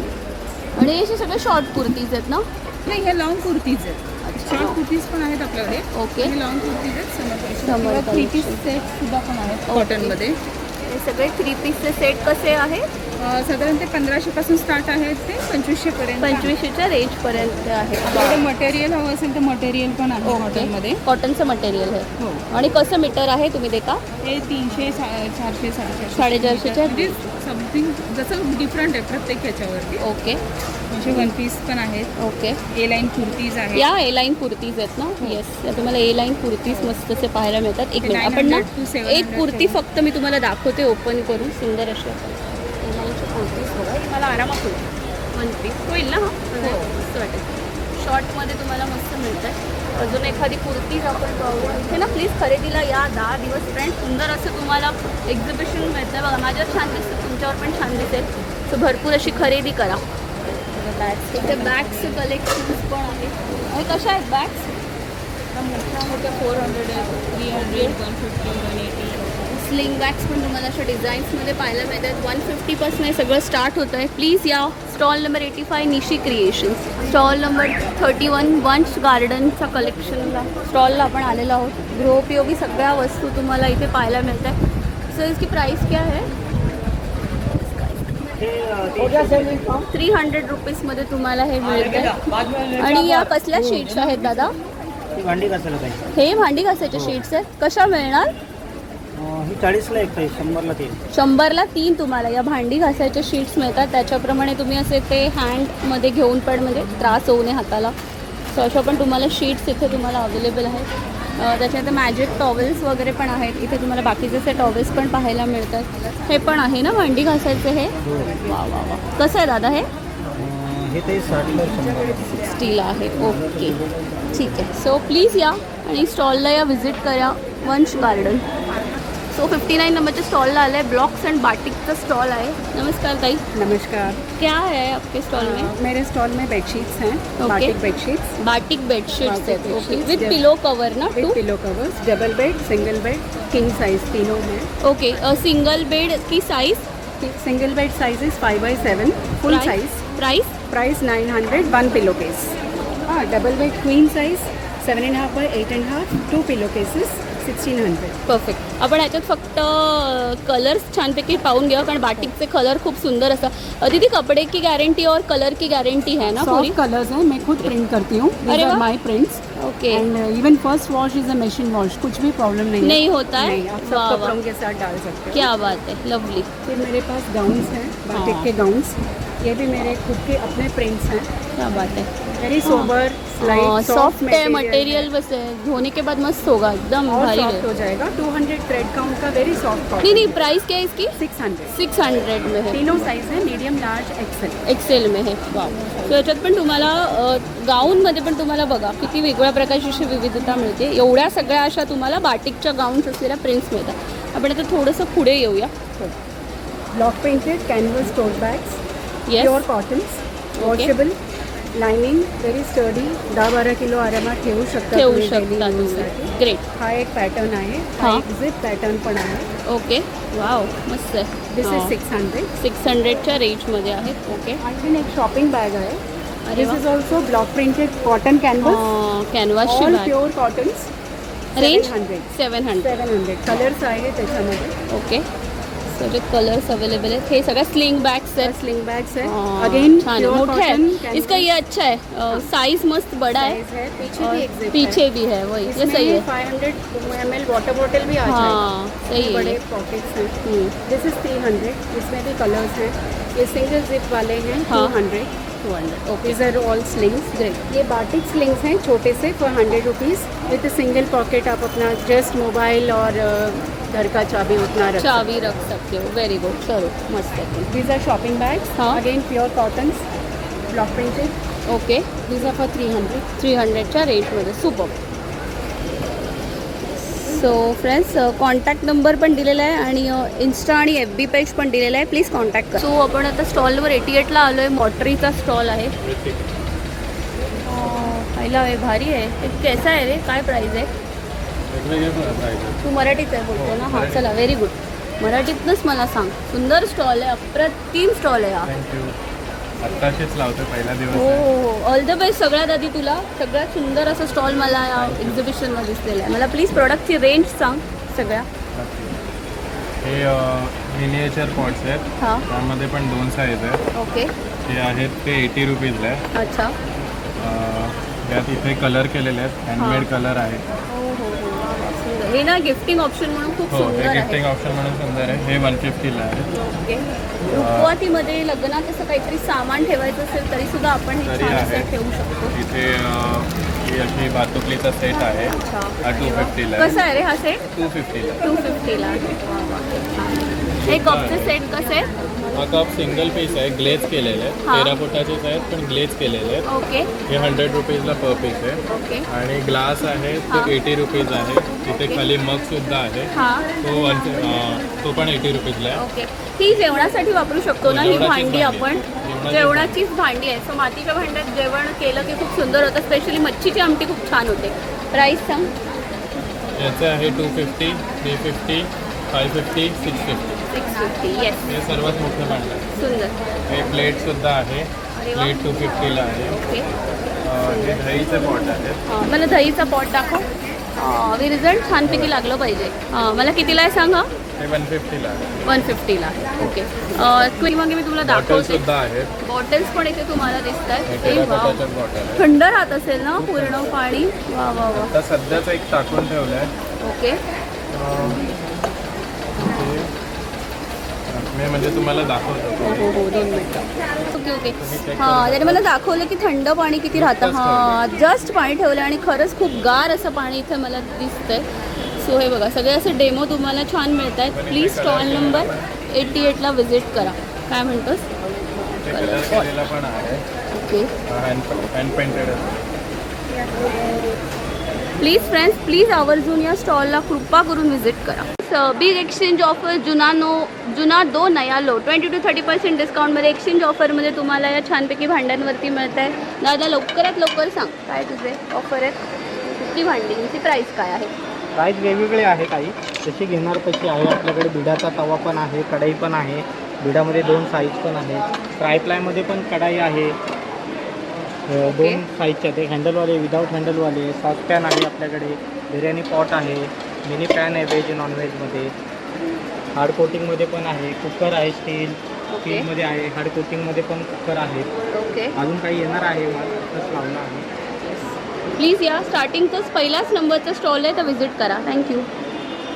आणि हे सगळे शॉर्ट कुर्तीज आहेत ना? नाही, हे लॉंग कुर्तीज आहेत. शॉर्ट कुर्तीज पण आहेत आपल्याकडे. ओके. हे लॉंग कुर्तीज आहेत. Summer समर collection. 3 पीस सेट सुद्धा पण आहेत कॉटनमध्ये. हे सगळे 3 पीसचे सेट कसे आहे? साधारण ते 1500 पासून स्टार्ट आहेत ते 2500 पर्यंत. 2500च्या रेंजपर्यंत आहे. आपल्याकडे मटेरियल हवं असेल तर मटेरियल पण आहे कॉटनमध्ये. कॉटनचं मटेरियल आहे. हो. आणि कसं मीटर आहे तुम्ही देता? हे 300, 400, 450. 450च्या म्हणजे समथिंग जसं डिफरंट आहे प्रत्येक ह्याच्यावरती. ओके. म्हणजे वन पीस पण आहेत. ओके. ए लाईन कुर्तीज आहेत. या ए लाईन कुर्तीज आहेत ना? येस, तुम्हाला ए लाईन कुर्तीज मस्त असे पाहायला मिळतात. एक मिनिट, आपण ना 900 to 700 एक कुर्ती फक्त मी तुम्हाला दाखवते ओपन करून. सुंदर अशी ए लाईनची कुर्तीज बघा. ही मला आरामात होईल. वन पीस होईल ना? हो, मस्त वाटेल. शॉर्टमध्ये तुम्हाला मस्त मिळत आहे. अजून एखादी कुर्तीज आपण पाहूया. इथे ना प्लीज खरेदीला या. 10 दिवस फ्रेंड. सुंदर असं तुम्हाला एक्झिबिशन मिळतं आहे बघा. माझ्यावर छान दिसतं, तुमच्यावर पण छान दिसेल. सो भरपूर अशी खरेदी करा. बॅग्स, इथे बॅग्सचे कलेक्शन्स पण आहेत. आणि कशा आहेत बॅग्स? मोठ्या मोठ्या 400 आहेत, 300, 150, 180. स्लिंग बॅग्स पण तुम्हाला अशा डिझाईन्समध्ये पाहायला मिळतात. 150पासून हे सगळं स्टार्ट होतं आहे. प्लीज या. स्टॉल नंबर 85 निशी क्रिएशन्स. स्टॉल नंबर 31 वंश गार्डनच्या कलेक्शनला स्टॉलला आपण आलेलो आहोत. गृहोपयोगी सगळ्या वस्तू तुम्हाला इथे पाहायला मिळतात. सो इसकी प्राइस क्या है? 300 रुपीजमध्ये तुम्हाला हे मिळतं. आणि या कसल्या शीट्स आहेत दादा? भांडी घासायला पाहिजे. हे भांडी घासायचे शीट्स आहेत. कशा मिळणार? ही 40ला एक आहे, 100ला 3. 100ला 3 तुम्हाला या भांडी घासायच्या शीट्स मिळतात. त्याच्याप्रमाणे तुम्ही असे ते हँडमध्ये घेऊन पण म्हणजे त्रास होऊ नये हाताला. सो अशा पण तुम्हाला शीट्स इथे तुम्हाला अवेलेबल आहेत. त्याच्यानंतर मॅजिक टॉवेल्स वगैरे पण आहेत. इथे तुम्हाला बाकीचे असे टॉवेल्स पण पाहायला मिळतात. हे पण आहे ना भांडी घासायचं हे? वा वा वा. कसं आहे दादा हे? हे ते 60ला 100. स्टील आहे. ओके, ठीक आहे. सो प्लीज या आणि स्टॉलला या, व्हिजिट करा वंश गार्डन. सो 59 नंबरच्या स्टॉलला आलं आहे. ब्लॉक्स अँड बाटिकचा स्टॉल आहे. नमस्कार ताई. नमस्कार. क्या है आपके स्टॉल में? मेरे स्टॉल में बेडशीट्स हैं. Okay. Batik bedsheets. Batik bedsheets batik आहेत. ओके, bedsheets, विथ जब- पिलो कवर ना? With two. Pillow covers, double bed, single bed, king size तीनों हैं. ओके. सिंगल बेड की size? Single bed size is 5x7 full size. Price? Price 900. 1 पिलो केस. हाँ, double bed queen size 7.5 by 8.5. 2 pillow cases 1600. Perfect. आपण ह्याच्यात फक्त colours छानपैकी पाहून घ्या, कारण बाटिकचे कलर खूप सुंदर असतात. दीदी कपडे की गारंटी और कलर की गारंटी है ना पूरी? सॉफ्ट कलर्स हैं. मैं खुद प्रिंट करती हूँ. अरे वाह. माई prints. Okay. End even first wash is a machine wash. कुछ भी प्रॉब्लम नहीं होता है? नहीं, आप सब वाह, वाह. कपड़ों के साथ डाल सकते हैं. क्या बात है, लवली. फिर मेरे पास गाउन्स हैं, बाटिक हाँ. के गाउन्स. ये भी मेरे खुद के अपने प्रिंट्स हैं. क्या बात है. वेरी सोबर, स्लाइट, सॉफ्ट है मटेरियल. बस धोने के बाद मस्त होगा, एकदम और भारी सॉफ्ट है. हो जाएगा. 200 थ्रेड काउंट का वेरी सॉफ्ट नहीं कॉटन. नहीं, प्राइस क्या है इसकी? 600. 600 में है. तीनों साइज है, मीडियम, लार्ज, एक्सेल. एक्सेल में है. सो याच्यात पण तुम्हाला गाऊनमध्ये पण तुम्हाला बघा किती वेगळ्या प्रकारची अशी विविधता मिळते. एवढ्या सगळ्या अशा तुम्हाला बाटिकच्या गाऊन्स असलेल्या प्रिंट्स मिळतात. आपण आता थोडंसं पुढे येऊया. Block painted canvas tote bags, Yes. Pure cottons, washable, lining very sturdy 10-12 kilo आरामात ठेवू शकता ठेवू तुम्ही daily शकता use तुम्ही. साठी. ग्रेट. हा एक पॅटर्न आहे हा. हा एक झिप पॅटर्न पण आहे. ओके. वाव मस्त आहे. दिस इज 600. 600च्या रेंजमध्ये आहेत. ओके. आणखीन एक शॉपिंग बॅग आहे. अरे दिस वा. Is also block printed cotton canvas कॅनव्हासची all bag. Pure cottons. Range 700 colours आहे त्याच्यामध्ये. ओके. सगळे कलर्स अवेलेबल आहेत. हे सगळ्या स्लिंग बॅग्स आहेत. स्लिंग बैग्स है हाँ, अगेन छान है, मोटा है इसका. ये अच्छा है. साइज मस्त बड़ा है. पीछे और भी एक zip पीछे है. भी है. वही ये इसमें सही है. 500 ml वाटर बॉटल भी आ जाएगी. हाँ सही है. बड़े पॉकेट्स हैं. दिस इज 300. इसमें भी कलर्स हैं. ये सिंगल जिप वाले हैं. हाँ. 200. 200. ओके. These are all slings. Great. ये बाटिक स्लिंग्स हैं छोटे से for 100 rupees with single pocket. आप अपना जस्ट मोबाइल और घर का चाबी उतना रख. चाबी रख सकते हो. Very good. चलो मस्त है. These are shopping bags. हाँ. Again pure cottons, block printed. Okay. These are for 300. 300च्या रेंजमध्ये. Super. So friends contact number पण दिलेला आहे आणि इन्स्टा आणि FB पेज पण दिलेला आहे. प्लीज कॉन्टॅक्ट करा. सो आपण आता स्टॉलवर 88ला आलो आहे. मॉटरीचा स्टॉल आहे. पहिला आहे. भारी आहे. ते कैसा आहे रे? काय प्राईज आहे? तू मराठीच आहे बोलतो ना. हां चला व्हेरी गुड. मराठीतनंच मला सांग. सुंदर स्टॉल आहे. अप्रतिम स्टॉल आहे हा. थँक्यू. आत्ताशीच लावतो पहिला दिवस हो आहे. हो. All the best. सगळ्यात आधी तुला सगळ्यात सुंदर असं स्टॉल मला या एक्झिबिशनमध्ये दिसलेलं आहे. मला प्लीज प्रोडक्टची रेंज सांग सगळ्या. हे मिनिएचर पॉट्स आहेत. हां. त्यामध्ये पण 2 साईज आहेत. ओके. ते आहेत ते 80 रुपीजला आहे. अच्छा. त्यात इथे कलर केलेले आहेत. हँडमेड कलर आहेत. हो हो हो. सुंदर. हे ना गिफ्टिंग ऑप्शन म्हणून खूप हो हे सुंदर आहे. गिफ्टिंग ऑप्शन म्हणून सुंदर आहे. हे 150ला आहे. ओके. रुखवातीमध्ये लग्नात असं काहीतरी सामान ठेवायचं असेल तरी सुद्धा आपण हे तरी छान आहे. असं ठेवू शकतो. इथे ही अशी बातुकलीचा सेट आहे. अच्छा. हा 250ला आहे. कसं आहे रे हा सेट? 250ला. 250ला आहे. वा, वा. छान. हे कपचे सेट कसे आहे? हा कप सिंगल पीस आहे. ग्लेज केलेले आहेत. हां. 13 फुटाचेच आहेत पण ग्लेज केलेले आहेत. ओके. हे 100 रुपीजला पर पीस आहे. ओके. आणि ग्लास आहे तो हां. 80 रुपीज आहे. तिथे खाली मग सुद्धा आहे. हां. तो पण 80 रुपीजला आहे. ओके. ही जेवणासाठी वापरू शकतो ना ही जेवणाचीच भांडी भांडी. आपण? जेवणाचीच भांडी आहे. सो मातीच्या भांड्यात जेवण केलं की खूप सुंदर होतं. स्पेशली मच्छीची आमटी खूप छान होते. प्राईस सांग. याचे आहे 250, 350, 550, 650. 650. येस. हे सर्वात मोठे भांडं आहे. सुंदर. हे प्लेट सुद्धा आहे. अरे वा. प्लेट 250ला आहे. ओके. हे दहीचे पॉट आहेत. मला दहीचा पॉट दाखव. रिझल्ट छानपैकी लागलं पाहिजे. मला कितीला आहे सांगा. हे 150ला आहे. 150ला. ओके. क्विक मागे मी तुम्हाला बॉटल दाखवते. सुद्धा आहेत. बॉटल्स पण इथे तुम्हाला दिसत आहेत. हे वा. टेराकोटाच्या बॉटल आहे. थंड राहत असेल ना पूर्ण पाणी. वा वा वा. आता सध्याच एक टाकून ठेवलं आहे. ओके. मी म्हणजे तुम्हाला दाखवतो. हो हो हो. 2 मिनटं. Okay okay. हां त्याने मला दाखवलं की थंड पाणी किती राहतं. हां जस्ट पाणी ठेवलं आणि खरंच खूप गार असं पाणी इथे मला दिसतंय. सो हे बघा सगळे असे डेमो तुम्हाला छान मिळत आहेत. प्लीज स्टॉल नंबर 88ला व्हिजिट करा. काय म्हणतोस? हे कलर केलेला पण आहे. Okay. Hand painted please friends please आवर्जून या स्टॉलला कृपा करून व्हिजिट करा. बिग एक्सचेंज ऑफर जुना दो नया लो 20 to 30% डिस्काउंटमध्ये एक्सचेंज ऑफरमध्ये तुम्हाला या छानपैकी भांड्यांवरती मिळत आहे. दादा लवकरात लवकर सांग काय तुझे ऑफर आहेत. कुठली भांडींची प्राईस काय आहे? प्राईस वेगवेगळे आहे. काही जशी घेणार तशी आहे. आपल्याकडे बिडाचा तवा पण आहे. कढई पण आहे. बिडामध्ये 2 साईज पण आहे. ट्रायप्लायमध्ये पण कढाई आहे. 2 साईजच्या ते हँडलवाले विदाऊट हँडलवाले. सॉसपॅन आहे आपल्याकडे. बिर्याणी पॉट आहे. मिनी पॅन आहे व्हेज नॉनव्हेजमध्ये. हार्ड कोटिंगमध्ये पण आहे. कुकर आहे. स्टीलमध्ये आहे. हार्ड कोटिंगमध्ये पण कुकर आहे. ओके. अजून काही येणार आहे. मला लावलं आहे. प्लीज या स्टार्टिंगचंच पहिल्याच नंबरचं स्टॉल आहे तर व्हिजिट करा. थँक्यू.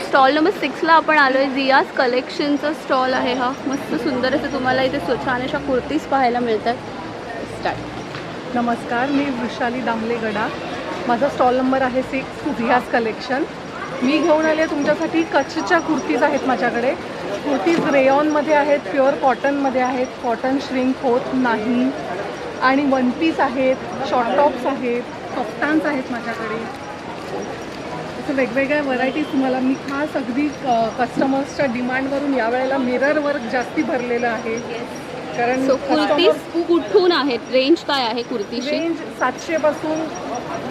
स्टॉल नंबर 6ला आपण आलो आहे. झियाज कलेक्शनचा स्टॉल आहे हा. मस्त सुंदर असं तुम्हाला इथे छान अशा कुर्तीज पाहायला मिळतात. स्टार्ट. नमस्कार, मी वृषाली दामले गडा. माझा स्टॉल नंबर आहे 6 झियाज कलेक्शन. मी घेऊन आले तुमच्यासाठी कच्छच्या कुर्तीज आहेत माझ्याकडे. कुर्तीज रेयॉनमध्ये आहेत. प्युअर कॉटनमध्ये आहेत. कॉटन श्रिंक होत नाही. आणि 1 पीस आहेत. शॉर्ट टॉप्स आहेत. कफ्तान्स आहेत माझ्याकडे. असं वेगवेगळ्या व्हरायटीज तुम्हाला मी खास अगदी कस्टमर्सच्या डिमांडवरून यावेळेला मिरर वर्क जास्ती भरलेलं आहे. कारण सो customers कुर्तीज कुठून आहेत, रेंज काय आहे कुर्तीची? रेंज 700 पासून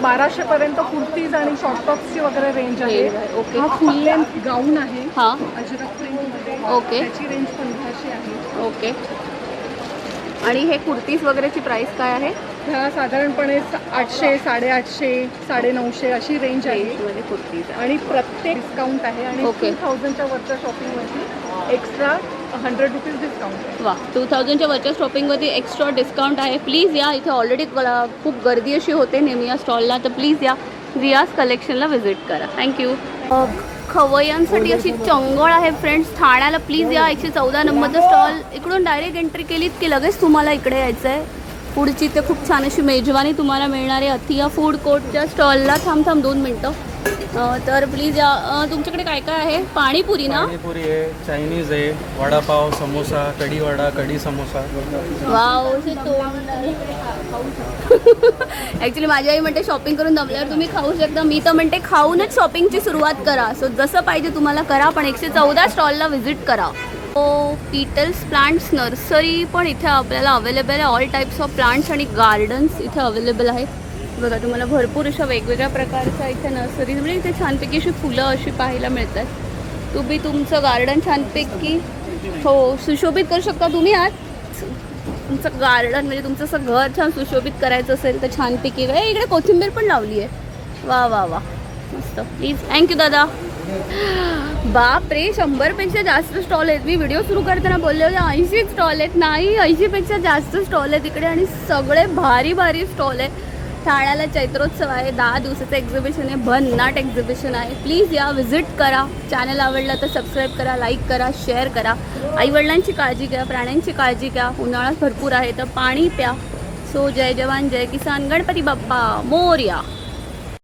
1200 पर्यंत कुर्तीज आणि शॉर्ट टॉप्सची वगैरे रेंज आहे. रेंज आहे, ओके. हा फुल लेंथ गाऊन आहे हां, अजरक प्रिंटमध्ये. ओके. त्याची रेंज 1500 आहे. ओके. आणि हे कुर्तीज वगैरेची प्राइस काय आहे? ह्या साधारणपणे 800, 850, 950 अशी रेंज आहे. रेंजमध्ये कुर्तीज आहे. आणि प्रत्येक डिस्काउंट आहे आणि ओके. 2000च्या वरच्या शॉपिंगवरती एक्स्ट्रा 100 रुपीज डिस्काउंट आहे. वा, 2000च्या वरच्या शॉपिंगवरती एक्स्ट्रा डिस्काउंट आहे. प्लीज या, इथे ऑलरेडी खूप गर्दी अशी होते नेहमी या स्टॉलला, तर प्लीज या, रियाज कलेक्शनला व्हिजिट करा. थँक्यू. खवय्यांसाठी अशी चंगळ आहे फ्रेंड्स ठाण्याला. प्लीज या, 114 नंबरचा स्टॉल. इकडून डायरेक्ट एंट्री केलीत की लगेच तुम्हाला इकडे यायचं आहे. पुढची ते खूप छान अशी मेजवानी तुम्हाला मिळणार आहे अथिया फूड कोर्टच्या स्टॉलला. थांब 2 मिनटं. तर प्लीज या. तुमच्याकडे काय काय आहे? पाणीपुरी ना? पाणीपुरी आहे, चायनीज आहे, वडापाव, समोसा, कढी वडा, कढी समोसा. वाव, ॲक्च्युली माझी आई म्हणते शॉपिंग करून दमल्यावर तुम्ही खाऊ शकता. मी तर म्हणते खाऊनच शॉपिंगची सुरुवात करा. सो जसं पाहिजे तुम्हाला करा, पण 114 स्टॉलला व्हिजिट करा. पीटल्स प्लांट्स नर्सरी पण इथे आपल्याला अवेलेबल आहे. ऑल टाईप्स ऑफ प्लांट्स आणि गार्डन्स इथे अवेलेबल आहेत. बघा, तुम्हाला भरपूर अशा वेगवेगळ्या प्रकारच्या इथे नर्सरी, म्हणजे इथे छानपैकी अशी फुलं अशी पाहायला मिळतात. तुम्ही तुमचं गार्डन छानपैकी सुशोभित करू शकता. तुम्ही आज तुमचं गार्डन म्हणजे तुमचं असं घर छान सुशोभित करायचं असेल तर छानपैकी इकडे कोथिंबीर पण लावली आहे. वा वा वा, मस्त. प्लीज, थँक्यू दादा. बाप रे, 100पेक्षा जास्त स्टॉल आहेत. मी व्हिडिओ सुरू करताना बोलले होते 80 स्टॉल आहेत. नाही, 80पेक्षा जास्त स्टॉल आहेत इकडे आणि सगळे भारी भारी स्टॉल आहेत. ठाण्याला चैत्रोत्सव आहे, 10 दिवसाचं एक्झिबिशन आहे, भन्नाट एक्झिबिशन आहे. प्लीज या, व्हिजिट करा. चॅनल आवडला तर सबस्क्राईब करा, लाईक करा, शेअर करा. आईवडिलांची काळजी घ्या, प्राण्यांची काळजी घ्या. उन्हाळा भरपूर आहे तर पाणी प्या. सो जय जवान जय किसान, गणपती बाप्पा मोरया.